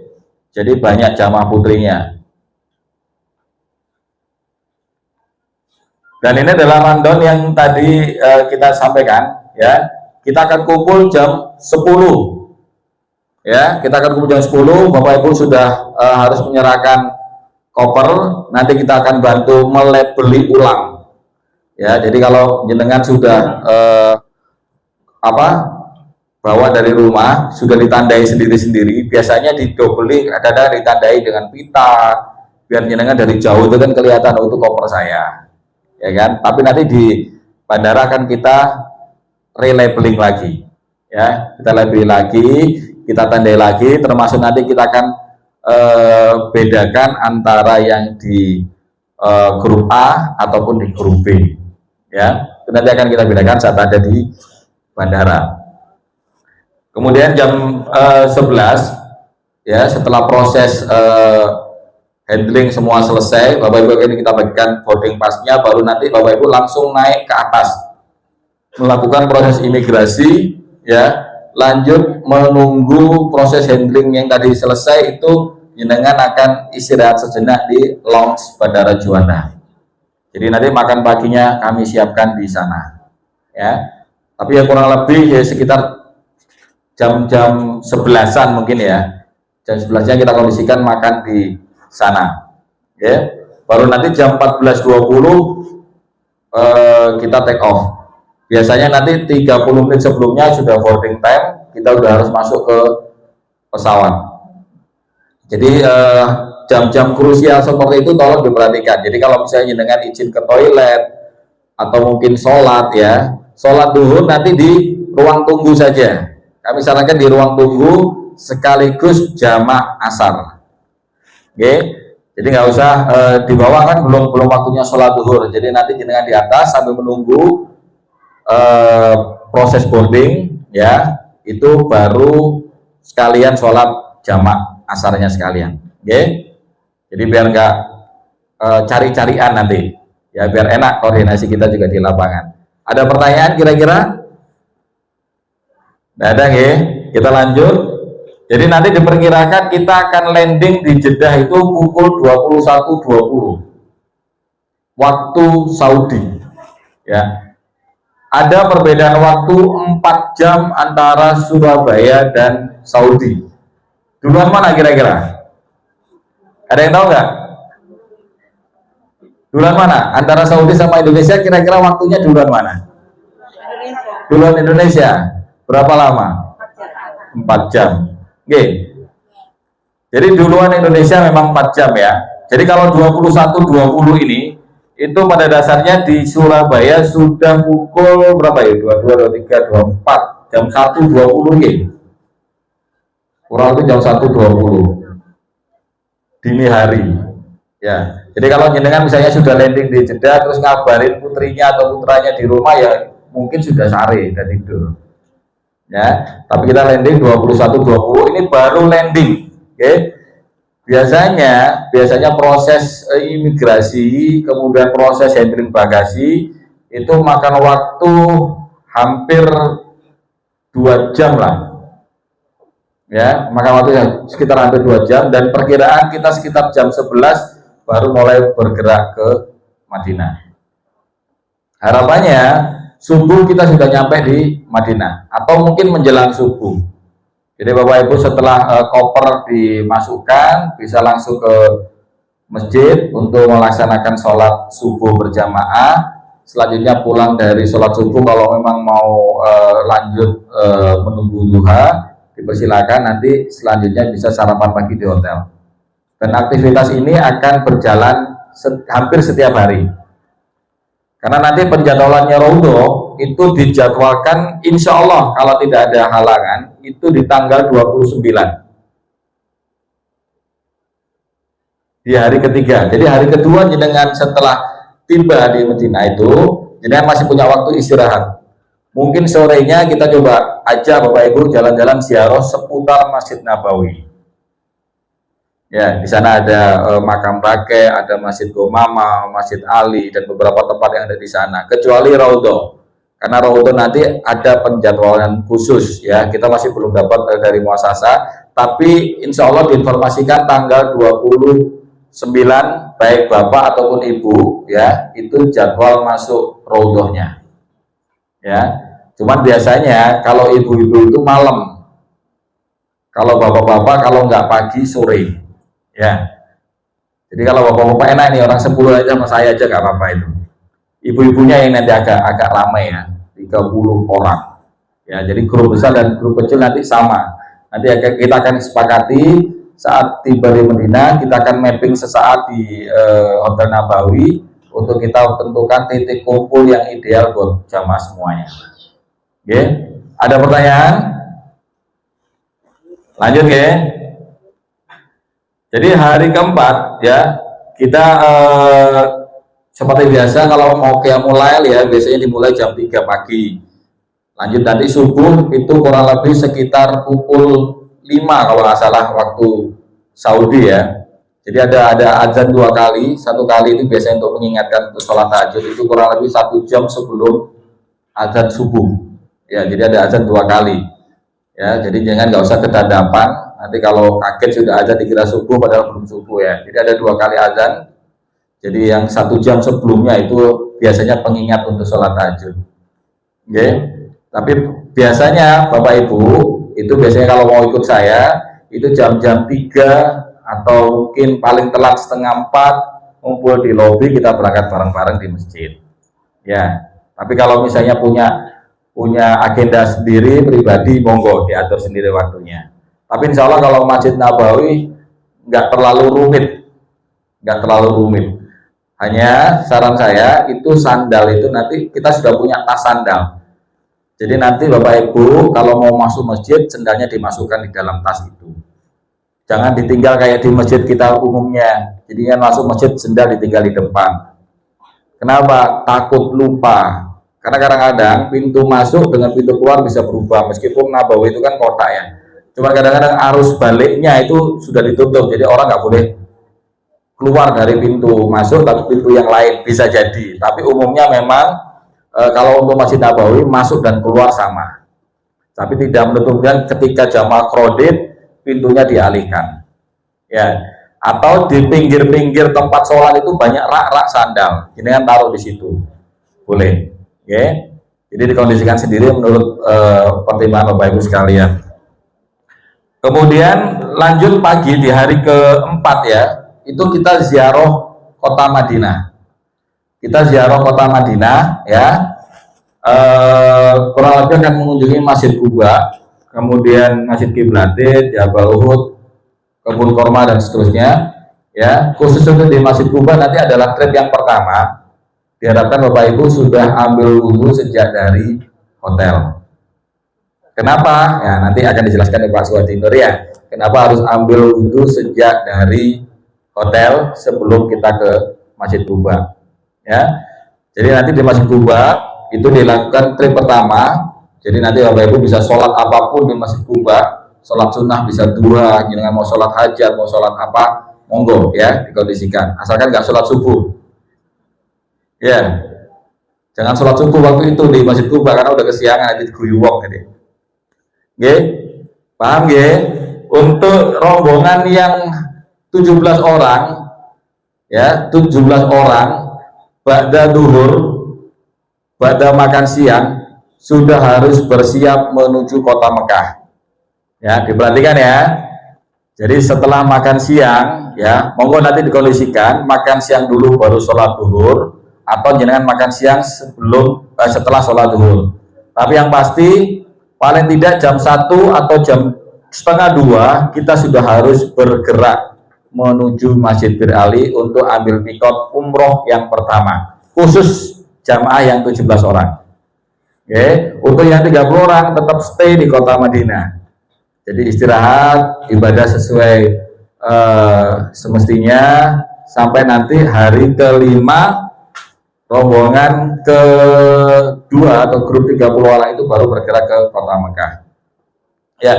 Jadi banyak jamaah putrinya. Dan ini adalah rundown yang tadi kita sampaikan, ya. kita akan kumpul jam 10. Ya, kita akan kumpul jam 10. Bapak Ibu sudah harus menyerahkan koper. Nanti kita akan bantu melabeli ulang. Ya, jadi kalau jenengan sudah bawa dari rumah, sudah ditandai sendiri-sendiri, biasanya didobeli, ada ditandai dengan pita, biar jenengan dari jauh itu kan kelihatan, oh itu koper saya, ya kan. Tapi nanti di bandara akan kita relabeling lagi, ya, kita labeling lagi, kita tandai lagi, termasuk nanti kita akan bedakan antara yang di grup A ataupun di grup B, ya. Itu nanti akan kita bedakan saat ada di bandara. Kemudian jam 11, ya, setelah proses handling semua selesai, Bapak Ibu ini kita bagikan boarding pass-nya, baru nanti Bapak Ibu langsung naik ke atas melakukan proses imigrasi, ya, lanjut menunggu proses handling yang tadi selesai. Itu jenengan akan istirahat sejenak di lounge Bandara Juanda. Jadi nanti makan paginya kami siapkan di sana, ya. Tapi ya kurang lebih ya sekitar jam-jam 11-an mungkin, ya. Jam 11-nya kita kondisikan makan di sana, ya. Baru nanti jam 14.20 kita take off. Biasanya nanti 30 menit sebelumnya sudah boarding time, kita udah harus masuk ke pesawat. Jadi jam-jam krusial seperti itu tolong diperhatikan. Jadi kalau misalnya dengan izin ke toilet atau mungkin sholat, ya, sholat duhur nanti di ruang tunggu saja. Kami sarankan di ruang tunggu sekaligus jamak asar. Oke, jadi nggak usah di bawah, kan belum waktunya sholat duhur. Jadi nanti jenengan di atas sambil menunggu proses boarding, ya, itu baru sekalian sholat jamak asarnya sekalian. Oke, jadi biar nggak cari-carian nanti, ya, biar enak koordinasi kita juga di lapangan. Ada pertanyaan kira-kira? Nah, ada ya, kita lanjut. Jadi nanti diperkirakan kita akan landing di Jeddah itu pukul 21.20 waktu Saudi, ya. Ada perbedaan waktu 4 jam antara Surabaya dan Saudi. Duluan mana kira-kira? Ada yang tahu nggak? Duluan mana? Antara Saudi sama Indonesia, kira-kira waktunya duluan mana? Duluan Indonesia. Berapa lama? 4 jam. Oke. Jadi duluan Indonesia memang 4 jam, ya. Jadi kalau 21.20 ini, itu pada dasarnya di Surabaya sudah pukul berapa ya? 22, 23, 24, jam 1.20 ya. Kurang lebih jam 1.20 dini hari, ya. Jadi kalau jenengan misalnya sudah landing di Jeddah terus ngabarin putrinya atau putranya di rumah, ya mungkin sudah sare dan tidur, ya. Tapi kita landing 21.20 ini baru landing, oke. Biasanya proses imigrasi, kemudian proses handling bagasi itu makan waktu hampir 2 jam lah, ya, makan waktu sekitar hampir 2 jam, dan perkiraan kita sekitar jam 11 baru mulai bergerak ke Madinah. Harapannya subuh kita sudah nyampe di Madinah atau mungkin menjelang subuh. Jadi Bapak Ibu setelah koper dimasukkan bisa langsung ke masjid untuk melaksanakan sholat subuh berjamaah. Selanjutnya pulang dari sholat subuh, kalau memang mau lanjut menunggu duha, dipersilakan. Nanti selanjutnya bisa sarapan pagi di hotel. Dan aktivitas ini akan berjalan hampir setiap hari. Karena nanti penjadwalannya Raudhah itu dijadwalkan insya Allah kalau tidak ada halangan itu di tanggal 29 di hari ketiga. Jadi hari kedua jenengan setelah tiba di Madinah itu jenengan masih punya waktu istirahat. Mungkin sorenya kita coba aja Bapak Ibu jalan-jalan ziarah seputar Masjid Nabawi. Ya, di sana ada makam Baqi', ada Masjid Gomama, Masjid Ali, dan beberapa tempat yang ada di sana. Kecuali Raudhah, karena Raudhah nanti ada penjadwalan khusus, ya. Kita masih belum dapat dari muasasa, tapi insya Allah diinformasikan tanggal 29 baik bapak ataupun ibu, ya, itu jadwal masuk Raudhahnya, ya. Cuman biasanya kalau ibu-ibu itu malam, kalau bapak-bapak kalau nggak pagi sore, ya. Jadi kalau bapak-bapak enak nih orang 10 aja sama saya aja nggak apa-apa itu. Ibu-ibunya yang nanti agak lama ya, 30 orang. Ya, jadi grup besar dan grup kecil nanti sama. Nanti kita akan sepakati saat tiba di Medina, kita akan mapping sesaat di Hotel Nabawi untuk kita tentukan titik kumpul yang ideal buat jamaah semuanya. Oke, ada pertanyaan? Lanjut ya. Jadi hari keempat ya kita seperti biasa kalau mau qiyamul lail ya biasanya dimulai jam 3 pagi. Lanjut nanti subuh itu kurang lebih sekitar pukul 5 kalau nggak salah waktu Saudi ya. Jadi ada azan 2 kali, 1 kali itu biasanya untuk mengingatkan untuk sholat tahajud itu kurang lebih 1 jam sebelum azan subuh. Ya, jadi ada azan 2 kali. Ya, jadi jangan nggak usah kedadapan. Nanti kalau kaget sudah azan dikira subuh padahal belum subuh ya. Jadi ada 2 kali azan. Jadi yang 1 jam sebelumnya itu biasanya pengingat untuk sholat tahajud. Oke. Tapi biasanya Bapak Ibu itu biasanya kalau mau ikut saya itu jam-jam 3 atau mungkin paling telat setengah 4 ngumpul di lobi kita berangkat bareng-bareng di masjid. Ya. Tapi kalau misalnya punya agenda sendiri pribadi monggo diatur sendiri waktunya. Tapi insya Allah kalau Masjid Nabawi nggak terlalu rumit. Hanya saran saya itu sandal itu nanti kita sudah punya tas sandal. Jadi nanti Bapak Ibu kalau mau masuk masjid sandalnya dimasukkan di dalam tas itu. Jangan ditinggal kayak di masjid kita umumnya. Jadi kan masuk masjid sandal ditinggal di depan. Kenapa? Takut lupa. Karena kadang-kadang pintu masuk dengan pintu keluar bisa berubah. Meskipun Nabawi itu kan kotak ya. Cuma kadang-kadang arus baliknya itu sudah ditutup. Jadi orang nggak boleh keluar dari pintu masuk tapi pintu yang lain bisa jadi. Tapi umumnya memang kalau untuk Masjid Nabawi masuk dan keluar sama. Tapi tidak menentukan ketika jamaah krodit pintunya dialihkan. Ya. Atau di pinggir-pinggir tempat sholat itu banyak rak-rak sandal. Ini kan taruh di situ. Boleh. Oke. Jadi dikondisikan sendiri menurut pertimbangan Bapak Ibu sekalian. Kemudian lanjut pagi di hari keempat ya, itu kita ziarah kota Madinah. Kita ziarah kota Madinah ya, kurang lebih akan mengunjungi Masjid Quba, kemudian Masjid Qiblatin, Jabal Uhud, Kebun Korma dan seterusnya. Ya, khusus untuk di Masjid Quba nanti adalah trip yang pertama. Diharapkan Bapak Ibu sudah ambil wudhu sejak dari hotel. Kenapa? Ya nanti akan dijelaskan oleh Pak Suwadi Nur ya. Kenapa harus ambil wudhu sejak dari hotel sebelum kita ke Masjid Quba? Ya. Jadi nanti di Masjid Quba itu dilakukan trip pertama. Jadi nanti Bapak Ibu bisa sholat apapun di Masjid Quba. Sholat sunnah bisa 2, jangan mau sholat hajat, mau sholat apa, monggo ya dikondisikan. Asalkan nggak sholat subuh. Ya, jangan sholat subuh waktu itu di Masjid Quba karena udah kesiangan nanti diguyuwok gitu. Oke, paham ya? Untuk rombongan yang 17 orang, ya 17 orang, ba'da duhur, ba'da makan siang sudah harus bersiap menuju kota Mekah. Ya, diperhatikan ya. Jadi setelah makan siang, ya, monggo nanti dikondisikan makan siang dulu baru sholat duhur, atau jangan makan siang setelah sholat duhur. Tapi yang pasti paling tidak jam 1 atau jam setengah 2 kita sudah harus bergerak menuju Masjid Bir Ali untuk ambil mikot umroh yang pertama khusus jamaah yang 17 orang. Oke, untuk yang 30 orang tetap stay di kota Madinah. Jadi istirahat ibadah sesuai semestinya sampai nanti hari kelima rombongan kedua atau grup 30 orang itu baru bergerak ke kota Mekah. Ya,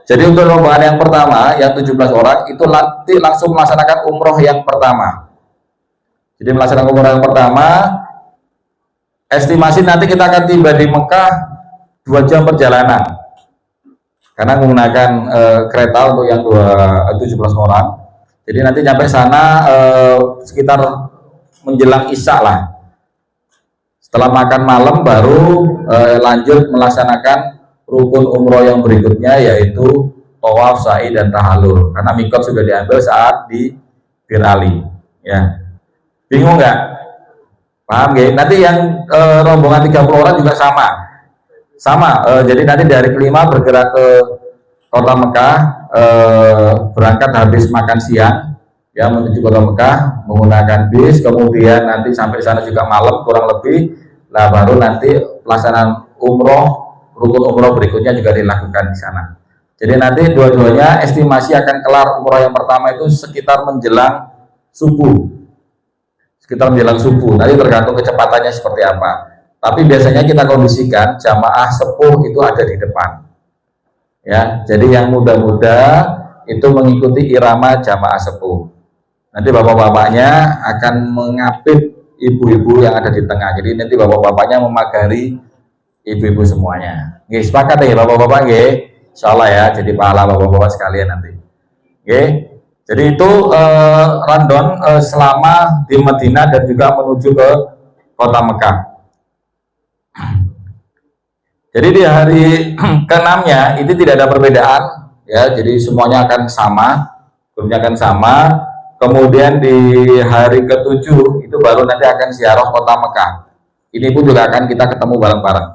jadi untuk rombongan yang pertama yang 17 orang itu nanti langsung melaksanakan umroh yang pertama. Jadi melaksanakan umroh yang pertama, estimasi nanti kita akan tiba di Mekah 2 jam perjalanan. Karena menggunakan kereta untuk yang 17 orang. Jadi nanti sampai sana sekitar menjelang Isya lah. Setelah makan malam baru lanjut melaksanakan rukun umroh yang berikutnya, yaitu tawaf, sa'i, dan tahallul. Karena mikot sudah diambil saat di Bir Ali. Ya, bingung nggak? Paham nggak? Nanti yang rombongan 30 orang juga sama. Jadi nanti dari kelima bergerak ke kota Mekah, berangkat habis makan siang, ya, menuju kota Mekah menggunakan bis, kemudian nanti sampai sana juga malam kurang lebih, lah baru nanti pelaksanaan rukun umroh berikutnya juga dilakukan di sana. Jadi nanti dua-duanya estimasi akan kelar umroh yang pertama itu sekitar menjelang subuh, nanti tergantung kecepatannya seperti apa. Tapi biasanya kita kondisikan jamaah sepuh itu ada di depan, ya. Jadi yang muda-muda itu mengikuti irama jamaah sepuh. Nanti bapak-bapaknya akan mengapit ibu-ibu yang ada di tengah. Jadi nanti bapak-bapaknya memagari ibu-ibu semuanya. Nggih, sepakat ya bapak-bapak nggih? Insyaallah ya, jadi pahala bapak-bapak sekalian nanti. Nggih. Jadi itu random selama di Madinah dan juga menuju ke kota Mekah. Jadi di hari ke-6-nya itu tidak ada perbedaan, ya. Jadi semuanya akan sama. Kemudian di hari ke-7 itu baru nanti akan ziarah kota Mekah. Ini pun juga akan kita ketemu bareng-bareng.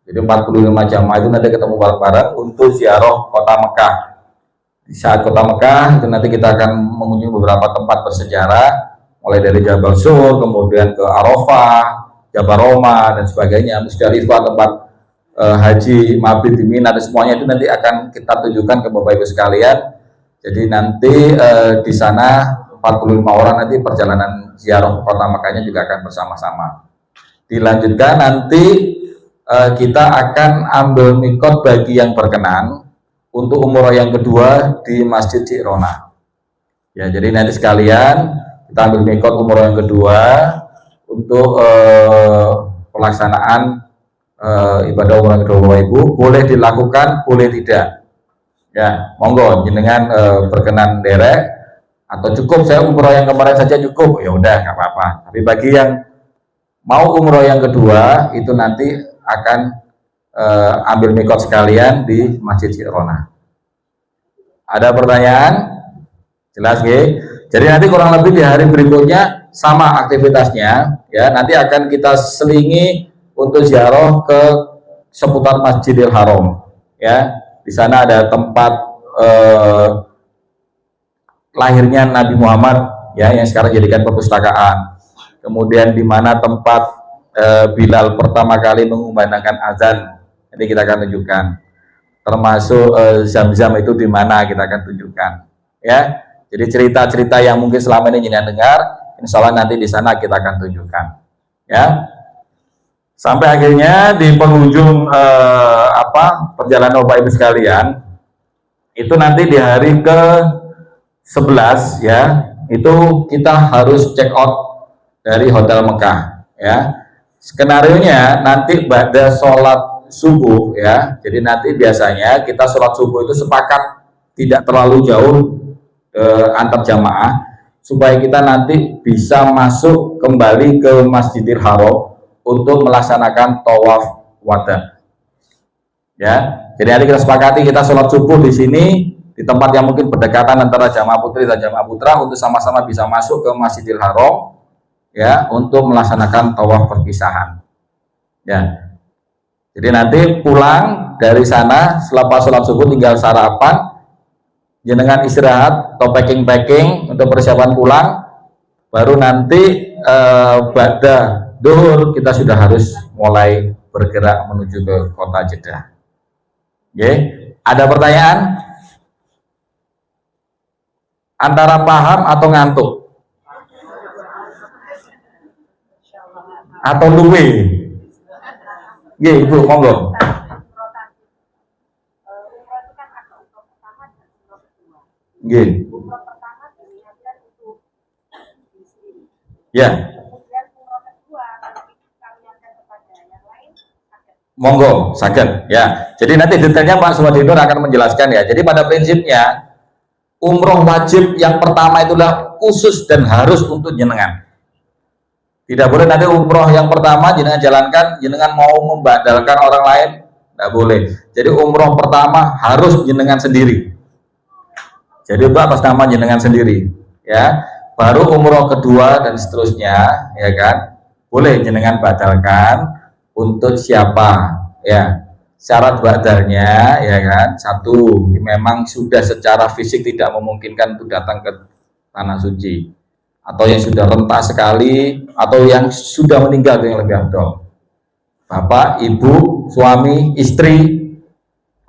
Jadi 45 jamaah itu nanti ketemu bareng-bareng untuk ziarah kota Mekah. Di saat kota Mekah itu nanti kita akan mengunjungi beberapa tempat bersejarah, mulai dari Jabal Sur, kemudian ke Arafah, Jabal Roma, dan sebagainya, Musdalifah, tempat haji, mabit di Mina, dan semuanya itu nanti akan kita tunjukkan ke Bapak Ibu sekalian. Jadi nanti di sana 45 orang nanti perjalanan ziarah kota Mekahnya juga akan bersama-sama. Dilanjutkan nanti kita akan ambil mikot bagi yang berkenan untuk umroh yang kedua di Masjid Ji'rona. Ya, jadi nanti sekalian kita ambil mikot umroh yang kedua untuk pelaksanaan ibadah umroh kedua Bapak Ibu. Boleh dilakukan, boleh tidak. Ya, monggo jenengan berkenan derek, atau cukup saya umroh yang kemarin saja cukup, ya udah nggak apa-apa. Tapi bagi yang mau umroh yang kedua itu nanti akan ambil mikot sekalian di Masjid Ji'rona. Ada pertanyaan? Jelas nggih? Jadi nanti kurang lebih di hari berikutnya sama aktivitasnya, ya. Nanti akan kita selingi untuk ziarah ke seputar Masjidil Haram, ya. Di sana ada tempat lahirnya Nabi Muhammad, ya, yang sekarang jadikan perpustakaan. Kemudian di mana tempat Bilal pertama kali mengumandangkan azan, nanti kita akan tunjukkan. Termasuk Zam-Zam itu di mana kita akan tunjukkan, ya. Jadi cerita-cerita yang mungkin selama ini jenengan dengar, insya Allah nanti di sana kita akan tunjukkan, ya. Sampai akhirnya di penghujung perjalanan Bapak Ibu sekalian, itu nanti di hari ke-11, ya, itu kita harus check out dari Hotel Mekah, ya. Skenarionya nanti pada sholat subuh, ya. Jadi nanti biasanya kita sholat subuh itu sepakat tidak terlalu jauh antar jamaah, supaya kita nanti bisa masuk kembali ke Masjidil Haram untuk melaksanakan tawaf wada, ya. Jadi nanti kita sepakati kita sholat subuh di sini di tempat yang mungkin berdekatan antara jamaah putri dan jamaah putra untuk sama-sama bisa masuk ke Masjidil Haram, ya, untuk melaksanakan tawaf perpisahan, ya. Jadi nanti pulang dari sana selepas sholat subuh tinggal sarapan, jenengan istirahat atau packing untuk persiapan pulang, baru nanti pada duhur kita sudah harus mulai bergerak menuju ke kota Jeddah. Oke, ada pertanyaan? Antara paham atau ngantuk? Atau luwe? Oke, Ibu, monggo. Oke. Ya. Monggo, saged, ya. Jadi nanti detailnya Pak Suwadinur akan menjelaskan, ya. Jadi pada prinsipnya umroh wajib yang pertama itulah khusus dan harus untuk jenengan. Tidak boleh nanti umroh yang pertama jenengan jalankan, jenengan mau membadalkan orang lain, tidak boleh. Jadi umroh pertama harus jenengan sendiri. Jadi itu atas nama jenengan sendiri, ya. Baru umroh kedua dan seterusnya, ya kan? Boleh jenengan badalkan untuk siapa, ya. Syarat badalnya, ya kan? Satu, memang sudah secara fisik tidak memungkinkan untuk datang ke tanah suci, atau yang sudah renta sekali, atau yang sudah meninggal yang lebih afdol. Bapak, ibu, suami, istri,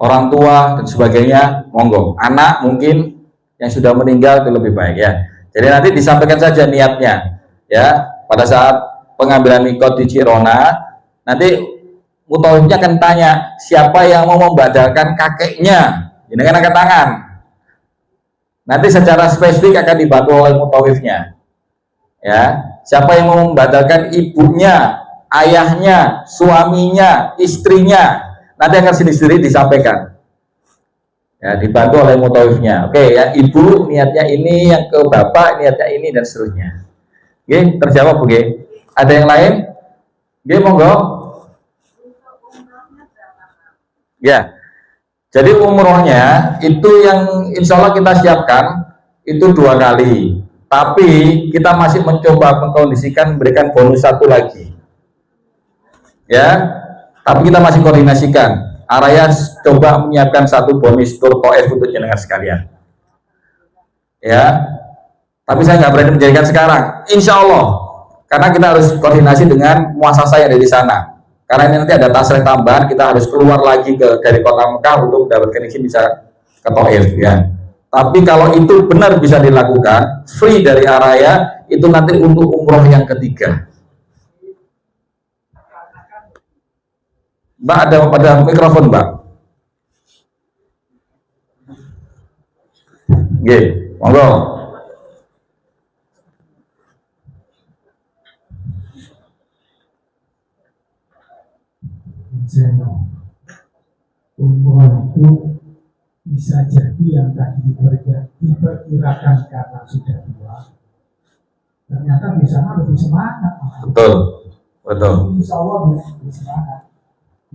orang tua dan sebagainya, monggo. Anak mungkin yang sudah meninggal itu lebih baik ya. Jadi nanti disampaikan saja niatnya ya pada saat pengambilan mikot di Cirona. Nanti mutawifnya akan tanya siapa yang mau membadalkan kakeknya, jenengan angkat tangan. Nanti secara spesifik akan dibantu oleh mutawifnya. Ya, siapa yang mau membadalkan ibunya, ayahnya, suaminya, istrinya, nanti akan sendiri disampaikan. Ya, dibantu oleh mutawifnya. Oke ya, ibu niatnya ini, yang ke bapak niatnya ini dan seterusnya. Oke, terjawab oke. Ada yang lain? Oke, monggo. Ya. Jadi umrohnya itu yang insya Allah kita siapkan itu 2 kali. Tapi kita masih mencoba mengkondisikan memberikan bonus 1 lagi. Ya, tapi kita masih koordinasikan. Araya coba menyiapkan 1 bonus tur Taif untuk jenengan sekalian. Ya, tapi saya nggak berani menjadikan sekarang. Insya Allah, karena kita harus koordinasi dengan muasasah yang ada di sana. Karena ini nanti ada tasrih tambahan, kita harus keluar lagi dari kota Mekah untuk mendapatkan izin bisa ke Taif. Ya. Tapi kalau itu benar bisa dilakukan, free dari Araya, itu nanti untuk umroh yang ketiga. Mbak, ada mikrofon, Mbak. Oke, monggo. Umroh itu bisa jadi yang tadi diperkirakan karena sudah tua, ternyata di sana lebih semangat. Betul, betul. Insya Allah lebih semangat.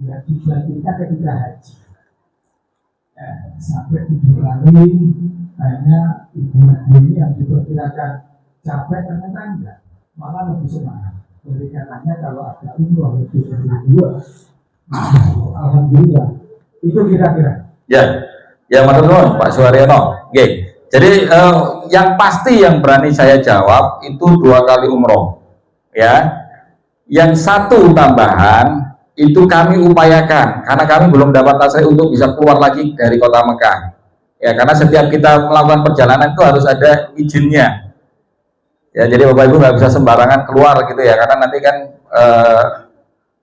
Ya, dibandingkan ketika haji. Ya, sampai 7 kali hanya ibu-ibu ini yang diperkirakan capek, ternyata enggak, malah lebih semangat. Oleh karenanya kalau ada umroh lebih dari 2, alhamdulillah. Itu kira-kira. Ya, ya matur Pak Suharyono. Oke. Jadi yang pasti yang berani saya jawab itu 2 kali umroh. Ya. Yang 1 tambahan itu kami upayakan karena kami belum dapat tasrih untuk bisa keluar lagi dari kota Mekah. Ya, karena setiap kita melakukan perjalanan itu harus ada izinnya. Ya, jadi Bapak Ibu nggak bisa sembarangan keluar gitu ya, karena nanti kan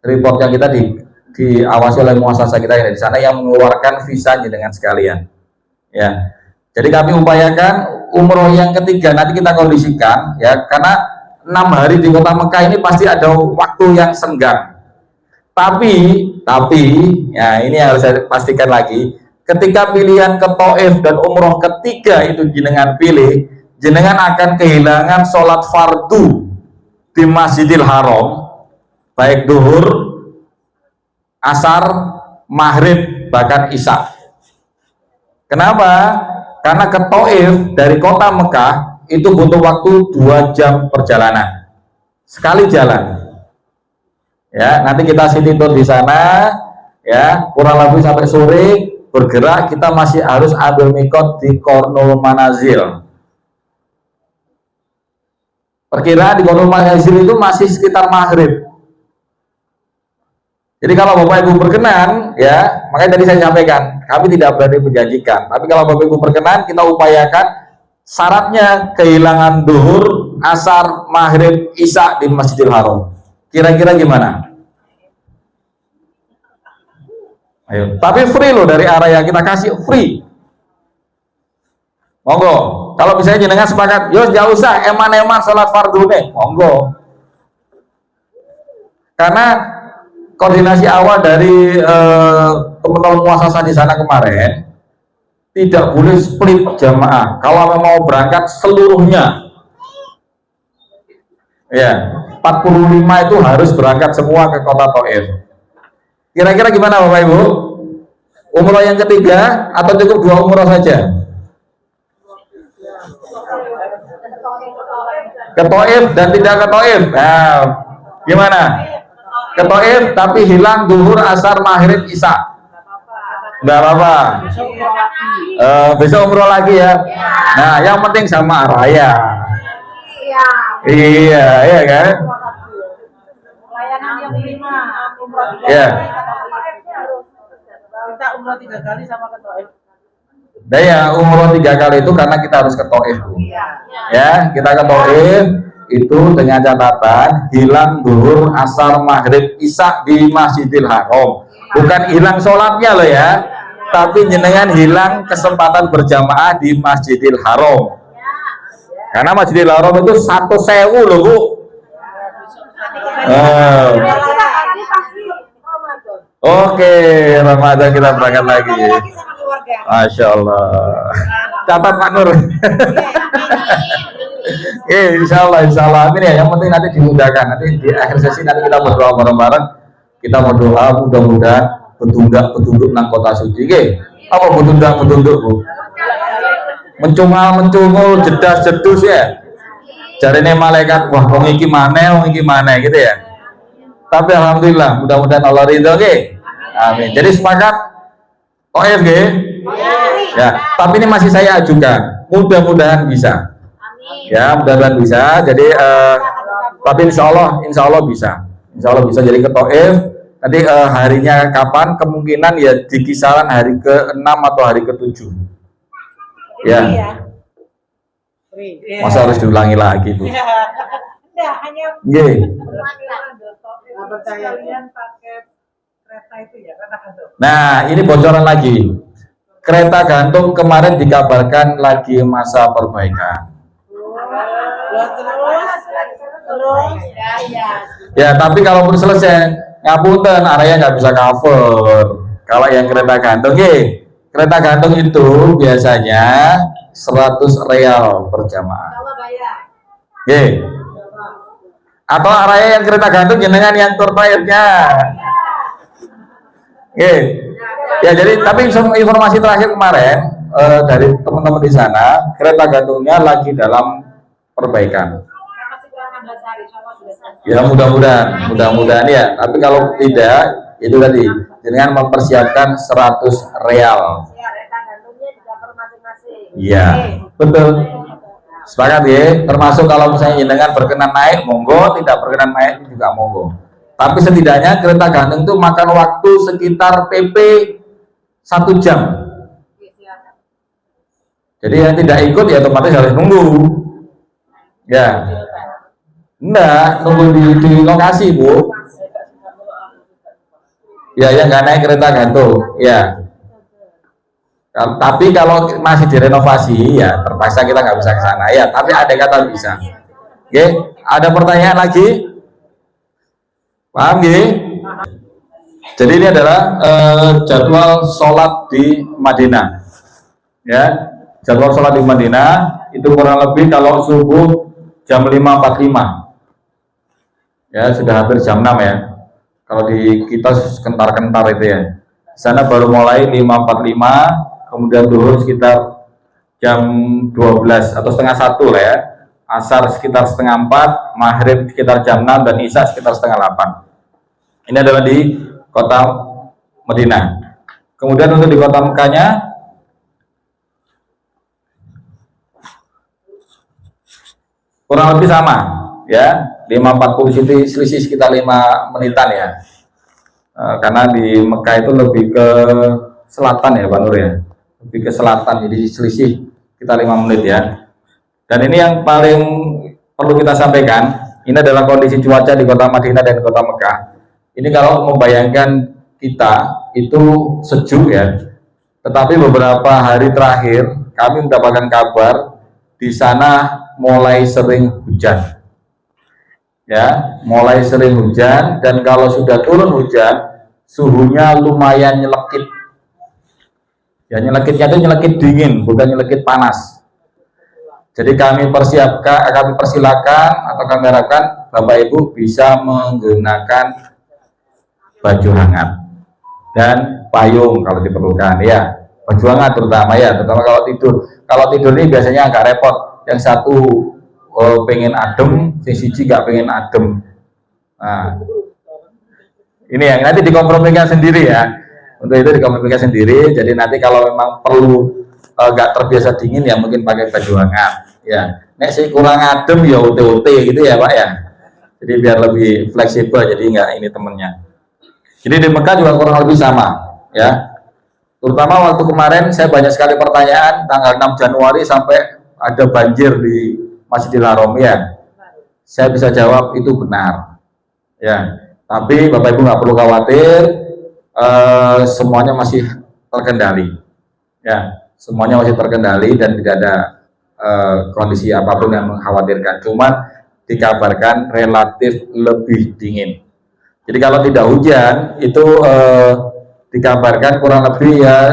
reportnya kita diawasi oleh muasasah kita yang di sana yang mengeluarkan visanya dengan sekalian. Ya, jadi kami upayakan umroh yang ketiga nanti kita kondisikan ya, karena 6 hari di kota Mekah ini pasti ada waktu yang senggang. Tapi ya ini harus saya pastikan lagi, ketika pilihan ke Taif dan umroh ketiga itu jenengan pilih, jenengan akan kehilangan sholat fardu di Masjidil Haram, baik duhur, asar, maghrib, bahkan isya. Kenapa? Karena ke Taif dari kota Mekah itu butuh waktu 2 jam perjalanan sekali jalan. Ya, nanti kita city tour di sana, ya kurang lebih sampai sore bergerak. Kita masih harus ambil mikot di Qornul Manazil. Perkiraan di Qornul Manazil itu masih sekitar maghrib. Jadi kalau Bapak Ibu berkenan, ya makanya tadi saya sampaikan, kami tidak berani menjanjikan. Tapi kalau Bapak Ibu berkenan, kita upayakan syaratnya kehilangan duhur, asar, maghrib, isya di Masjidil Haram. Kira-kira gimana? Ayo, tapi free loh dari area kita kasih free. Monggo. Kalau misalnya jenengan sepakat, yo jauh usah eman-eman sholat fardu nih, monggo. Karena koordinasi awal dari teman-teman muasasah di sana kemarin tidak boleh split jamaah. Kalau mau berangkat seluruhnya, ya 45 itu harus berangkat semua ke kota Taif. Kira-kira gimana Bapak Ibu? Umroh yang ketiga atau cukup 2 umroh saja? Ke Taif dan tidak ke Taif. Nah, gimana? Ke Taif tapi hilang duhur, asar, maghrib, isya. Enggak apa-apa. Besok umroh lagi ya. Nah, yang penting sama raya. Iya, iya kan? Layanan yang 5 umroh 3 Iya. kali kita umroh 3 kali sama ke Taif. Daya umroh 3 kali itu karena kita harus ke Taif, Bu. Ya, kita ke Taif itu dengan catatan hilang duhur, asar, maghrib, isya di Masjidil Haram. Bukan hilang sholatnya loh ya, tapi jenengan hilang kesempatan berjamaah di Masjidil Haram. Karena Masjidil Haram itu 1.000 loh Bu. Oke, Ramadan kita berangkat lagi. Masya Allah. Catat Pak Nur. Insya Allah, amin ya. Yang penting nanti dimudahkan. Nanti di akhir sesi nanti kita berdoa bareng-bareng. Kita berdoa mudah-mudahan petunjuk nang kota suci. Apa petunjuk Bu? Mencungul, jedas-jedus ya. Jarine malaikat, wah wong iki mana gitu ya. Tapi alhamdulillah, mudah-mudahan Allah ridho Amin. Jadi sepakat Taif Ya, tapi ini masih saya ajukan. Mudah-mudahan bisa. Ya, mudah-mudahan bisa. Jadi tapi insya Allah bisa. Insya Allah bisa jadi ke Taif. Nanti harinya kapan? Kemungkinan ya di kisaran hari ke-6 atau hari ke-7. Ya. Masa harus diulangi lagi, Bu? Enggak, hanya sekalian pakai kereta itu ya, kereta gantung. Nah, ini bocoran lagi. Kereta gantung kemarin dikabarkan lagi masa perbaikan. Terus Ya, tapi kalaupun selesai, ngapunten, arahnya nggak bisa cover. Kalau yang kereta gantung, kereta gantung itu biasanya 100 real per jamaah. Atau arahnya yang kereta gantung jenengan yang tur Taifnya. Ya, jadi tapi informasi terakhir kemarin dari teman-teman di sana, kereta gantungnya lagi dalam perbaikan. Ya, mudah-mudahan ya. Tapi kalau tidak, itu tadi dengan mempersiapkan 100 real. Iya, betul. Sepakat ya. Termasuk kalau misalnya jenengan berkenan naik, monggo. Tidak berkenan naik juga monggo. Tapi setidaknya kereta gantung itu makan waktu sekitar PP 1 jam. Jadi yang tidak ikut ya otomatis harus nunggu. Ya. Enggak, nunggu di lokasi, Bu. Ya, yang nggak naik kereta gantung. Ya. Tapi kalau masih direnovasi, ya terpaksa kita nggak bisa ke sana. Ya, tapi ada kata bisa. Oke, ada pertanyaan lagi? Paham ya? Jadi ini adalah jadwal sholat di Madinah. Ya, jadwal sholat di Madinah itu kurang lebih kalau subuh jam 5.45. Ya, sudah hampir jam 6 ya. Kalau di kita kentar-kentar itu ya. Di sana baru mulai 5.45, kemudian duhur sekitar jam 12 atau setengah 1 lah ya. Asar sekitar setengah 4, maghrib sekitar jam 6, dan isya sekitar setengah 8. Ini adalah di kota Madinah. Kemudian untuk di kota Mekahnya kurang lebih sama ya, 5.40 situ selisih sekitar 5 menitan ya. Karena di Mekah itu lebih ke selatan ya Pak Nur ya, lebih ke selatan, jadi selisih kita 5 menit ya. Dan ini yang paling perlu kita sampaikan, ini adalah kondisi cuaca di kota Madinah dan kota Mekah. Ini kalau membayangkan kita itu sejuk ya, tetapi beberapa hari terakhir kami mendapatkan kabar di sana mulai sering hujan. Ya, mulai sering hujan, dan kalau sudah turun hujan, suhunya lumayan nyelekit. Ya, nyelekitnya itu nyelekit dingin, bukan nyelekit panas. Jadi kami persilakan atau kami harapkan Bapak Ibu bisa menggunakan baju hangat dan payung kalau diperlukan ya. Baju hangat terutama kalau tidur. Kalau tidur ini biasanya agak repot. Yang satu pengen adem, yang siji nggak pengen adem. Nah, ini yang nanti dikompromikan sendiri ya. Untuk itu dikompromikan sendiri. Jadi nanti kalau memang perlu nggak terbiasa dingin ya mungkin pakai baju hangat. Ya, nek sih kurang adem ya UT-UT gitu ya Pak ya. Jadi biar lebih fleksibel. Jadi nggak ini temennya. Jadi di Mekah juga kurang lebih sama ya. Terutama waktu kemarin saya banyak sekali pertanyaan tanggal 6 Januari sampai ada banjir di Masjidil Haram ya. Saya bisa jawab itu benar ya. Tapi Bapak Ibu nggak perlu khawatir, semuanya masih terkendali ya. Semuanya masih terkendali dan tidak ada kondisi apapun yang mengkhawatirkan. Cuman dikabarkan relatif lebih dingin. Jadi kalau tidak hujan itu dikabarkan kurang lebih ya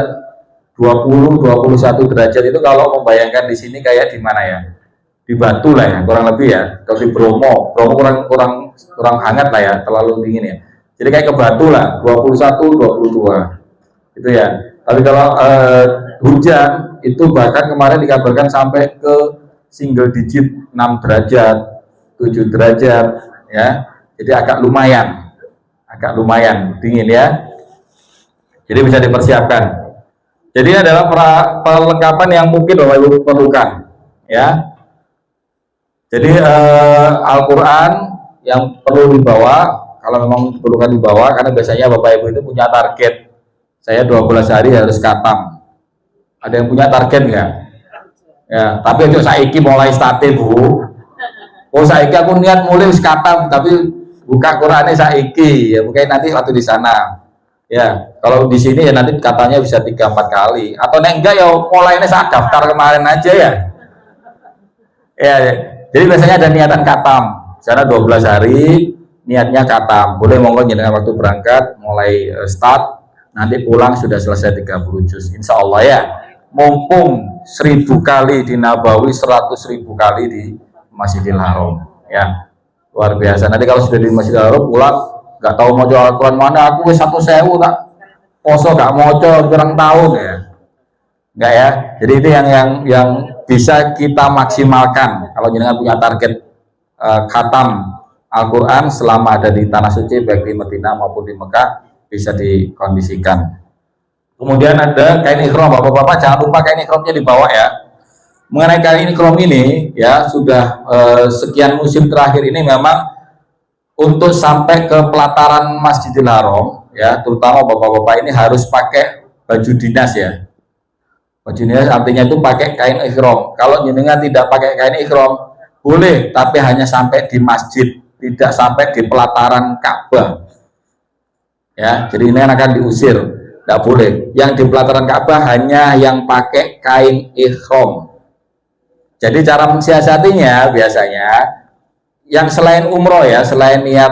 20-21 derajat itu kalau membayangkan di sini kayak di mana ya? Di Batu lah ya, kurang lebih ya. Kalau di Bromo kurang hangat lah ya, terlalu dingin ya. Jadi kayak ke Batu lah, 21-22 itu ya. Tapi kalau hujan itu bahkan kemarin dikabarkan sampai ke single digit 6 derajat, 7 derajat ya. Jadi agak lumayan dingin ya. Jadi bisa dipersiapkan. Jadi adalah perlengkapan yang mungkin Bapak Ibu perlukan ya. Jadi Al-Quran yang perlu dibawa, kalau memang diperlukan dibawa, karena biasanya Bapak Ibu itu punya target. Saya 12 hari harus khatam. Ada yang punya target nggak? Ya, tapi untuk saiki mulai start Bu. Oh saiki aku niat mulai khatam, tapi buka Qurannya saiki ya, mungkin nanti waktu di sana. Ya, kalau di sini ya nanti katanya bisa 3-4 kali. Atau enggak ya mulainya saat daftar kemarin aja ya. Ya, jadi biasanya ada niatan khatam. Sana 12 hari niatnya khatam. Boleh monggo dengan waktu berangkat mulai start, nanti pulang sudah selesai 30 juz. Insya Allah ya. Mumpung 1000 kali di Nabawi, 100.000 kali di Masjidil Haram. Ya, luar biasa. Nanti kalau sudah di Masjidil Haram pulang nggak tahu mau jual Al-Quran mana, aku 1.000 tak poso nggak mau kurang tahun ya, nggak ya. Jadi itu yang bisa kita maksimalkan kalau jenengan punya target khatam Al-Quran selama ada di tanah suci baik di Madinah maupun di Mekah bisa dikondisikan. Kemudian ada kain ikhram, bapak-bapak jangan lupa kain ikhramnya dibawa ya. Mengenai kain ikhram ini ya sudah sekian musim terakhir ini memang untuk sampai ke pelataran Masjidil Haram ya, terutama bapak-bapak ini harus pakai baju dinas ya. Baju dinas artinya itu pakai kain ikhram. Kalau jenengan tidak pakai kain ikhram boleh, tapi hanya sampai di masjid, tidak sampai di pelataran Ka'bah. Ya, jadi ini akan diusir, tidak boleh. Yang di pelataran Ka'bah hanya yang pakai kain ikhram. Jadi cara mensiasatinya biasanya yang selain umroh ya, selain niat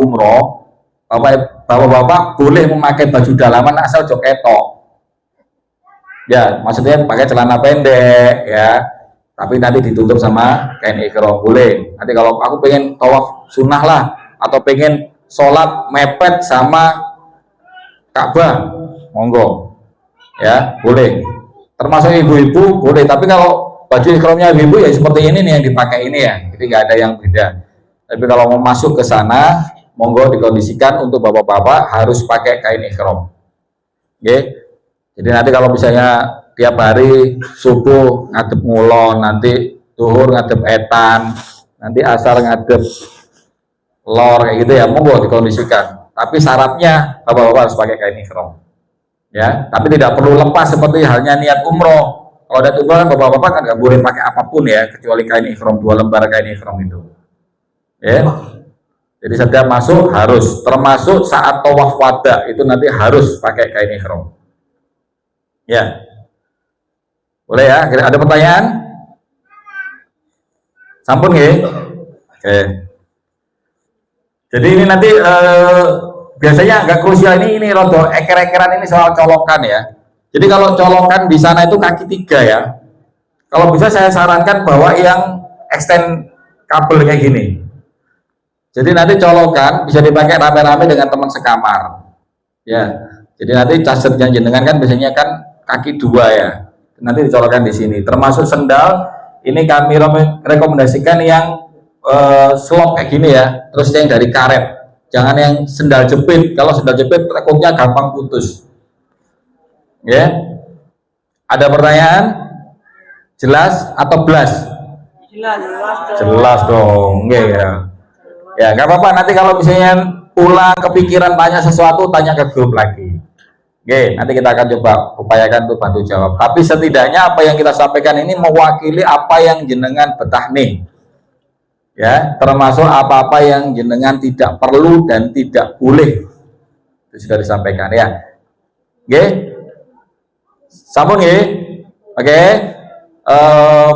umroh, bapak-bapak boleh memakai baju dalaman asal jok ketok. Ya, maksudnya pakai celana pendek ya, tapi nanti ditutup sama kain ikhram boleh. Nanti kalau aku pengen tawaf sunnah lah, atau pengen sholat mepet sama Ka'bah, monggo ya, boleh. Termasuk ibu-ibu boleh, tapi kalau baju ikhramnya ibu ya seperti ini nih yang dipakai ini ya, jadi nggak ada yang beda. Tapi kalau mau masuk ke sana, monggo dikondisikan untuk bapak-bapak harus pakai kain ikhram. Oke, jadi nanti kalau misalnya tiap hari subuh ngadep ngulon, nanti zuhur ngadep etan, nanti asar ngadep lor kayak gitu ya, monggo dikondisikan. Tapi syaratnya bapak-bapak harus pakai kain ikhram. Ya, tapi tidak perlu lepas seperti halnya niat umroh. Kalau ada tujuan bapak-bapak kan nggak boleh pakai apapun ya, kecuali kain ikhram, 2 lembar kain ikhram itu. Ya. Jadi setiap masuk harus, termasuk saat tawaf wada itu nanti harus pakai kain ikhram. Ya. Boleh ya? Ada pertanyaan? Sampun ya? Oke. Jadi ini nanti biasanya agak krusial ini rodo eker-ekeran ini soal colokan ya. Jadi kalau colokan di sana itu kaki 3 ya. Kalau bisa saya sarankan bawa yang extend kabel kayak gini. Jadi nanti colokan bisa dipakai rame-rame dengan teman sekamar. Ya. Jadi nanti chargernya jenengan kan biasanya kan kaki dua ya. Nanti dicolokkan di sini. Termasuk sendal, ini kami rekomendasikan yang slop kayak gini ya. Terus yang dari karet. Jangan yang sendal jepit. Kalau sendal jepit takutnya gampang putus. Ya. Ada pertanyaan? Jelas atau belas? Jelas dong. Oke ya. Ya, nggak apa-apa. Nanti kalau misalnya pulang kepikiran tanya sesuatu, tanya ke grup lagi. Oke, nanti kita akan coba upayakan untuk bantu jawab. Tapi setidaknya apa yang kita sampaikan ini mewakili apa yang jenengan betah nih. Ya, termasuk apa-apa yang jenengan tidak perlu dan tidak boleh. Itu sudah disampaikan ya. Oke. Sambung ya. Oke.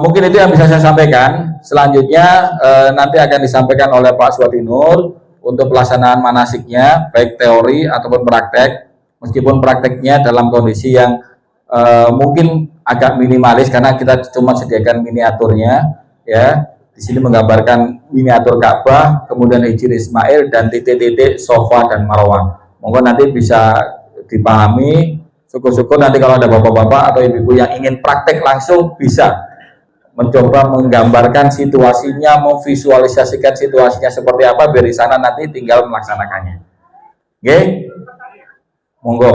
Mungkin itu yang bisa saya sampaikan. Selanjutnya nanti akan disampaikan oleh Pak Swadinur untuk pelaksanaan manasiknya, baik teori ataupun praktek. Meskipun prakteknya dalam kondisi yang mungkin agak minimalis karena kita cuma sediakan miniaturnya, ya. Di sini menggambarkan miniatur Ka'bah, kemudian Hijr Ismail dan titik-titik Sofa dan Marwah. Monggo nanti bisa dipahami. Syukur-syukur nanti kalau ada bapak-bapak atau ibu-ibu yang ingin praktek langsung bisa mencoba menggambarkan situasinya, memvisualisasikan situasinya seperti apa, biar di sana nanti tinggal melaksanakannya. Oke? Monggo.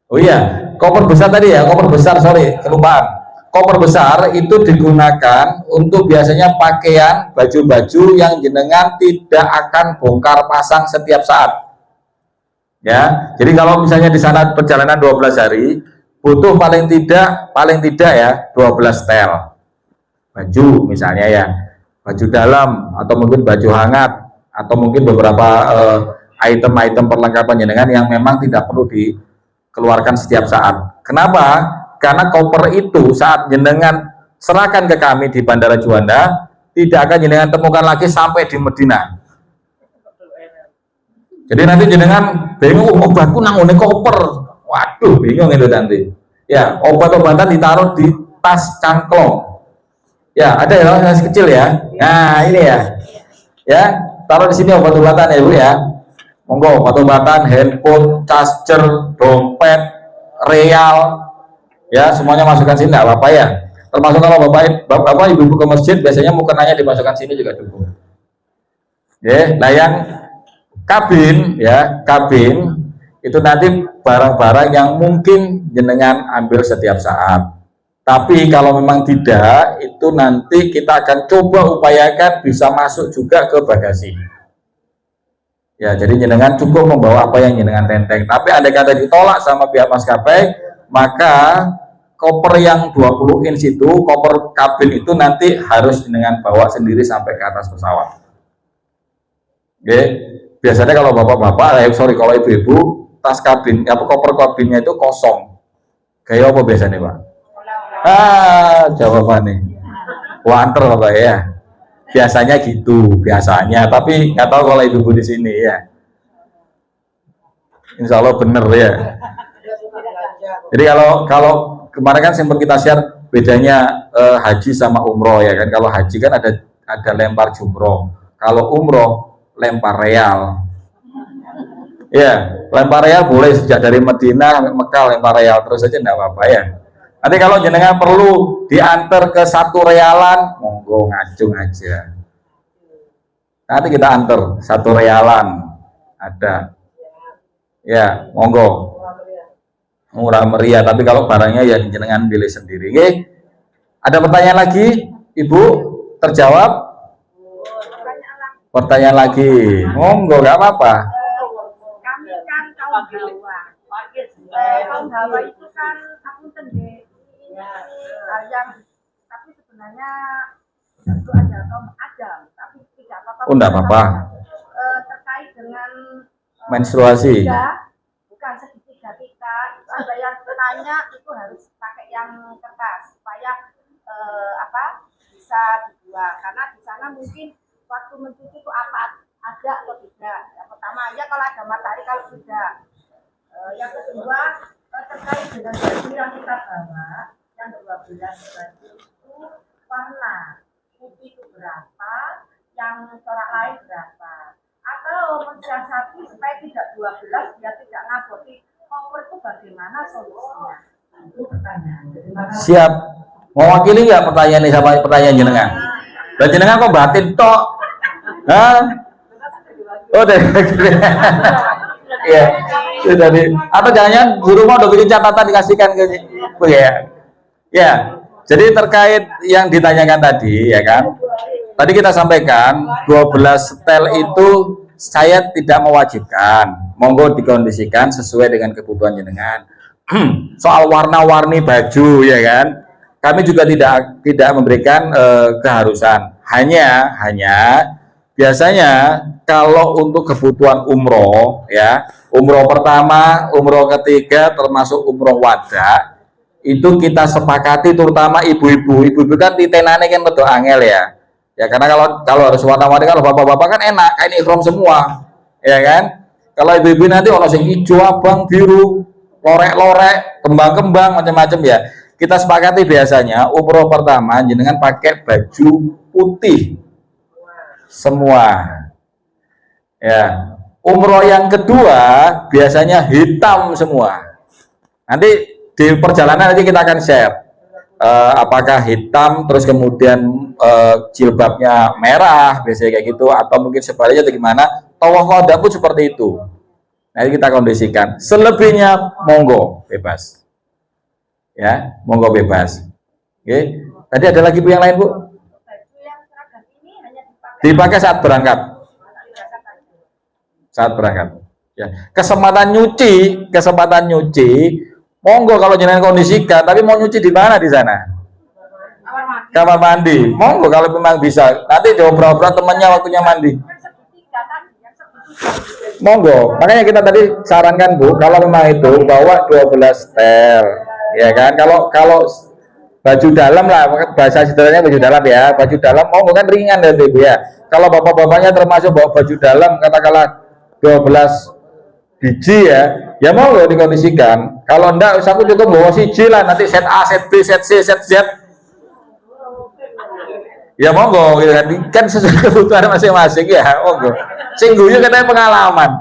Oh iya, koper besar tadi ya, koper besar, sorry, kelupaan. Koper besar itu digunakan untuk biasanya pakaian, baju-baju yang jenengan tidak akan bongkar pasang setiap saat. Ya, jadi kalau misalnya di sana perjalanan 12 hari, butuh paling tidak ya 12 setel. Baju misalnya ya, baju dalam atau mungkin baju hangat atau mungkin beberapa item-item perlengkapan jenengan yang memang tidak perlu dikeluarkan setiap saat. Kenapa? Karena koper itu saat jenengan serahkan ke kami di Bandara Juanda, tidak akan jenengan temukan lagi sampai di Medina. Jadi nanti jenengan bingung, obatku nang ngene koper. Waduh, bingung itu nanti. Ya, obat-obatan ditaruh di tas cangklong. Ya, ada ya, tas kecil ya. Nah, ini ya. Ya, taruh di sini obat-obatan ya, Bu ya. Monggo, obat-obatan, handphone, charger, dompet, real, ya semuanya masukkan sini, nggak apa-apa ya. Termasuk kalau bapak ibu-ibu ke masjid biasanya mukenanya dimasukkan sini juga cukup. Ya, nah yang kabin ya, kabin itu nanti barang-barang yang mungkin jenengan ambil setiap saat. Tapi kalau memang tidak, itu nanti kita akan coba upayakan bisa masuk juga ke bagasi. Ya, jadi jenengan cukup membawa apa yang jenengan tenteng. Tapi andai kata ditolak sama pihak maskapai, maka koper yang 20 inch itu, koper kabin itu nanti harus dengan bawa sendiri sampai ke atas pesawat. Oke, biasanya kalau bapak-bapak, kalau ibu-ibu, tas kabin, koper kabinnya itu kosong. Kayak apa biasanya, Pak? Jawabannya. Wanter Pak ya. Biasanya gitu, biasanya. Tapi nggak tahu kalau ibu-ibu di sini ya. Insya Allah bener ya. Jadi kalau kemarin kan sempat kita share bedanya haji sama umroh ya kan. Kalau haji kan ada lempar jumroh. Kalau umroh lempar real. Ya, lempar real boleh sejak dari Madinah sampai Mekah lempar real terus aja enggak apa-apa ya. Nanti kalau jenengan perlu diantar ke 1 realan, monggo ngacung aja. Nanti kita antar 1 realan ada. Ya, monggo. Murah meriah, tapi kalau barangnya ya jenengan pilih sendiri. Oke? Ada pertanyaan lagi, Ibu? Terjawab? Pertanyaan lagi, monggo, nggak apa-apa. Kami kan kaum Jawa. Kaum Jawa itu kan apunten nggih. Yang tapi sebenarnya itu ada kaum Adam, tapi tidak apa-apa. Oh, enggak apa-apa. Terkait dengan menstruasi. Bukan segitiga kita, itu ada yang tanya itu harus pakai yang kertas supaya bisa dibuang karena di sana mungkin waktu mencuci itu apa ada atau tidak. Yang pertama ya kalau ada matahari, kalau tidak. Yang kedua terkait dengan baju yang kita bawa, yang 12 baju itu warna putih itu berapa, yang corak lain berapa, atau mensiasati supaya tidak 12 biar tidak ngaboti kompor itu bagaimana solusinya? Itu pertanyaan. Siap. Mewakili nggak pertanyaan ini sama pertanyaan jenengan? Dan jenengan kok batin tok? Hah? Oh, deh. Iya. Sudah di. Atau jangan-jangan guru mau udah bikin catatan dikasihkan ke ya. Ya. Jadi terkait yang ditanyakan tadi, ya kan? Tadi kita sampaikan 12 setel itu saya tidak mewajibkan. Monggo dikondisikan sesuai dengan kebutuhan jenengan. Soal warna-warni baju, ya kan? Kami juga tidak memberikan keharusan. Hanya biasanya kalau untuk kebutuhan umroh, ya, umroh pertama, umroh ketiga, termasuk umroh wada, itu kita sepakati, terutama ibu-ibu kan titenane kan betul angel ya. Ya karena kalau harus warna-warni, kalau bapak-bapak kan enak, kain ikhram semua, ya kan? Kalau ibu-ibu nanti ono sing hijau, abang, biru, lorek-lorek, kembang-kembang, macam-macam ya. Kita sepakati biasanya umroh pertama jenengan pakai baju putih semua. Ya. Umroh yang kedua biasanya hitam semua. Nanti di perjalanan nanti kita akan share apakah hitam terus kemudian jilbabnya merah biasanya kayak gitu, atau mungkin sebaliknya atau gimana. Tawaf wada pun seperti itu. Nanti kita kondisikan. Selebihnya monggo bebas. Ya, monggo bebas. Oke. Tadi ada lagi Bu yang lain, Bu? Baju yang seragam ini hanya Dipakai saat berangkat. Saat berangkat. Ya. Kesempatan nyuci, monggo kalau jenengan kondisikan, tapi mau nyuci di mana di sana? Kamar mandi. Monggo kalau memang bisa. Nanti coba temannya waktunya mandi. Monggo. Makanya kita tadi sarankan Bu, kalau memang itu bawa 12 setel. Ya kan, kalau baju dalam lah, bahasa sederhananya baju dalam ya, baju dalam monggo kan ringan ya Bu ya. Kalau bapak-bapaknya termasuk bawa baju dalam katakanlah 12 biji ya monggo dikondisikan. Kalau enggak, aku cukup bawa siji lah, nanti set A, set B, set C, set Z. Ya monggo gitu kan sesuai kebutuhan masing-masing ya, monggo. Sing guyu katanya pengalaman.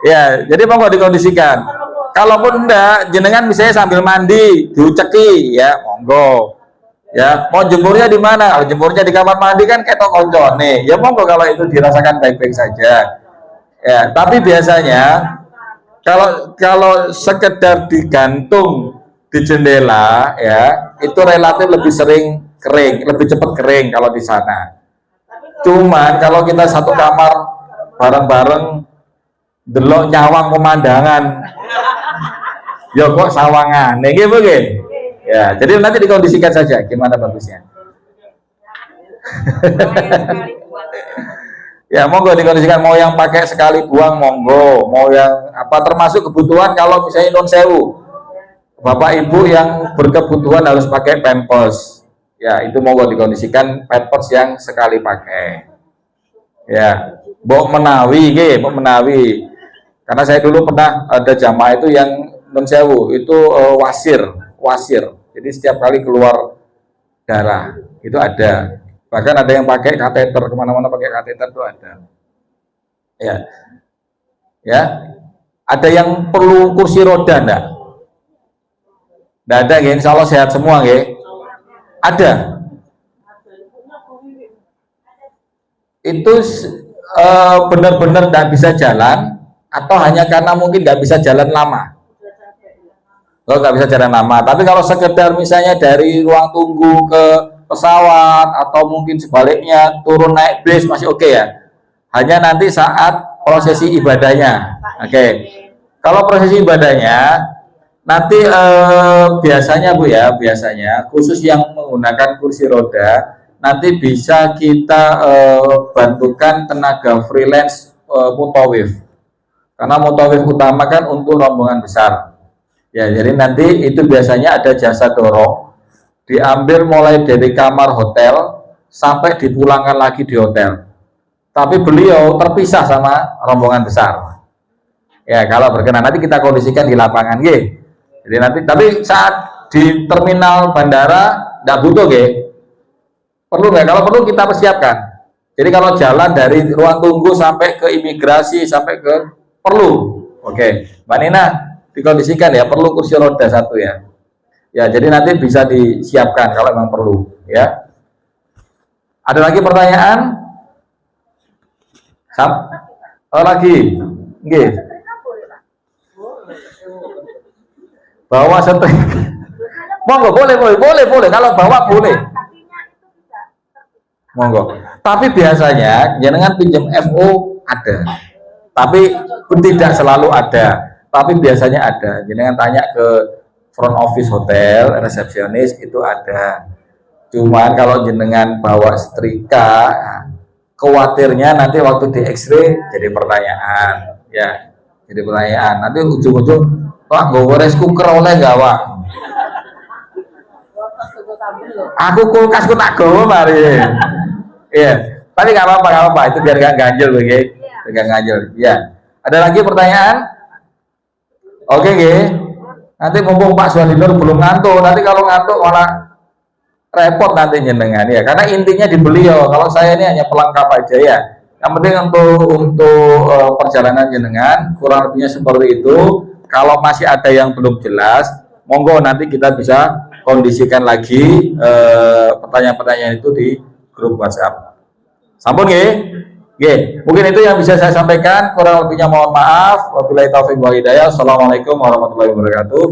Ya, jadi monggo dikondisikan. Kalaupun enggak, jenengan misalnya sambil mandi, diuceki ya, monggo. Ya, mau jemurnya di mana? Kalau jemurnya di kamar mandi kan ketok koncone. Ya monggo kalau itu dirasakan baik-baik saja. Ya, tapi biasanya kalau sekedar digantung di jendela ya, itu relatif lebih sering kering, lebih cepat kering kalau di sana. Cuman kalau kita satu kamar bareng-bareng delok nyawang pemandangan ya kok sawangan nggih nggih ya, jadi nanti dikondisikan saja gimana bagusnya. Ya monggo dikondisikan, mau yang pakai sekali buang monggo, mau yang apa, termasuk kebutuhan kalau misalnya non sewu bapak ibu yang berkebutuhan harus pakai pampers ya, itu monggo dikondisikan pampers yang sekali pakai ya. Mbok menawi karena saya dulu pernah ada jamaah itu yang non sewu itu wasir, jadi setiap kali keluar darah itu ada, bahkan ada yang pakai kateter, kemana-mana pakai kateter itu ada ya. Ada yang perlu kursi roda enggak ada ya, insya Allah sehat semua ya. Ada itu benar-benar tidak bisa jalan atau hanya karena mungkin nggak bisa jalan lama? Kalau nggak bisa jalan lama, tapi kalau sekedar misalnya dari ruang tunggu ke pesawat atau mungkin sebaliknya turun naik bis masih oke ya. Hanya nanti saat prosesi ibadahnya. Oke. Kalau prosesi ibadahnya nanti biasanya Bu ya, biasanya khusus yang menggunakan kursi roda nanti bisa kita bantukan tenaga freelance mutawif, karena mutawif utama kan untuk rombongan besar ya. Jadi nanti itu biasanya ada jasa dorong, diambil mulai dari kamar hotel sampai dipulangkan lagi di hotel, tapi beliau terpisah sama rombongan besar Ya, kalau berkenan nanti kita kondisikan di lapangan, nggih. Jadi nanti, tapi saat di terminal bandara nggak butuh, nggih. Perlu nggak? Kalau perlu kita persiapkan. Jadi kalau jalan dari ruang tunggu sampai ke imigrasi sampai ke perlu. Oke, Mbak Nina dikondisikan ya, perlu kursi roda 1 ya. Ya, jadi nanti bisa disiapkan kalau memang perlu ya. Ada lagi pertanyaan? Oh, lagi. Nggih. Bawa setrika. Monggo, boleh. Kalau bawa boleh. Monggo. Tapi biasanya jenengan pinjam FO ada. Tapi tidak selalu ada. Tapi biasanya ada. Jenengan tanya ke front office hotel, resepsionis itu ada. Cuman kalau jenengan bawa setrika, khawatirnya nanti waktu di X-ray jadi pertanyaan, ya. Jadi pertanyaan. Nanti ujung-ujung, Pak, gue rice cooker oleh nggak, Pak? Aku kulkas ku tak gawa mari. Iya. Tapi nggak apa-apa, itu biar nggak ganjel, begitu. Nggak ganjel. Ya. Ada lagi pertanyaan? Oke, nanti mumpung Pak Suhaninur belum ngantuk, nanti kalau ngantuk malah repot nanti jenengan ya. Karena intinya di beliau, kalau saya ini hanya pelengkap aja ya. Yang penting untuk perjalanan jenengan kurang lebihnya seperti itu. Kalau masih ada yang belum jelas, monggo nanti kita bisa kondisikan lagi pertanyaan-pertanyaan itu di grup WhatsApp. Sampun nggih? Mungkin itu yang bisa saya sampaikan. Kurang lebihnya mohon maaf. Wabillahi taufiq wal hidayah. Assalamualaikum warahmatullahi wabarakatuh.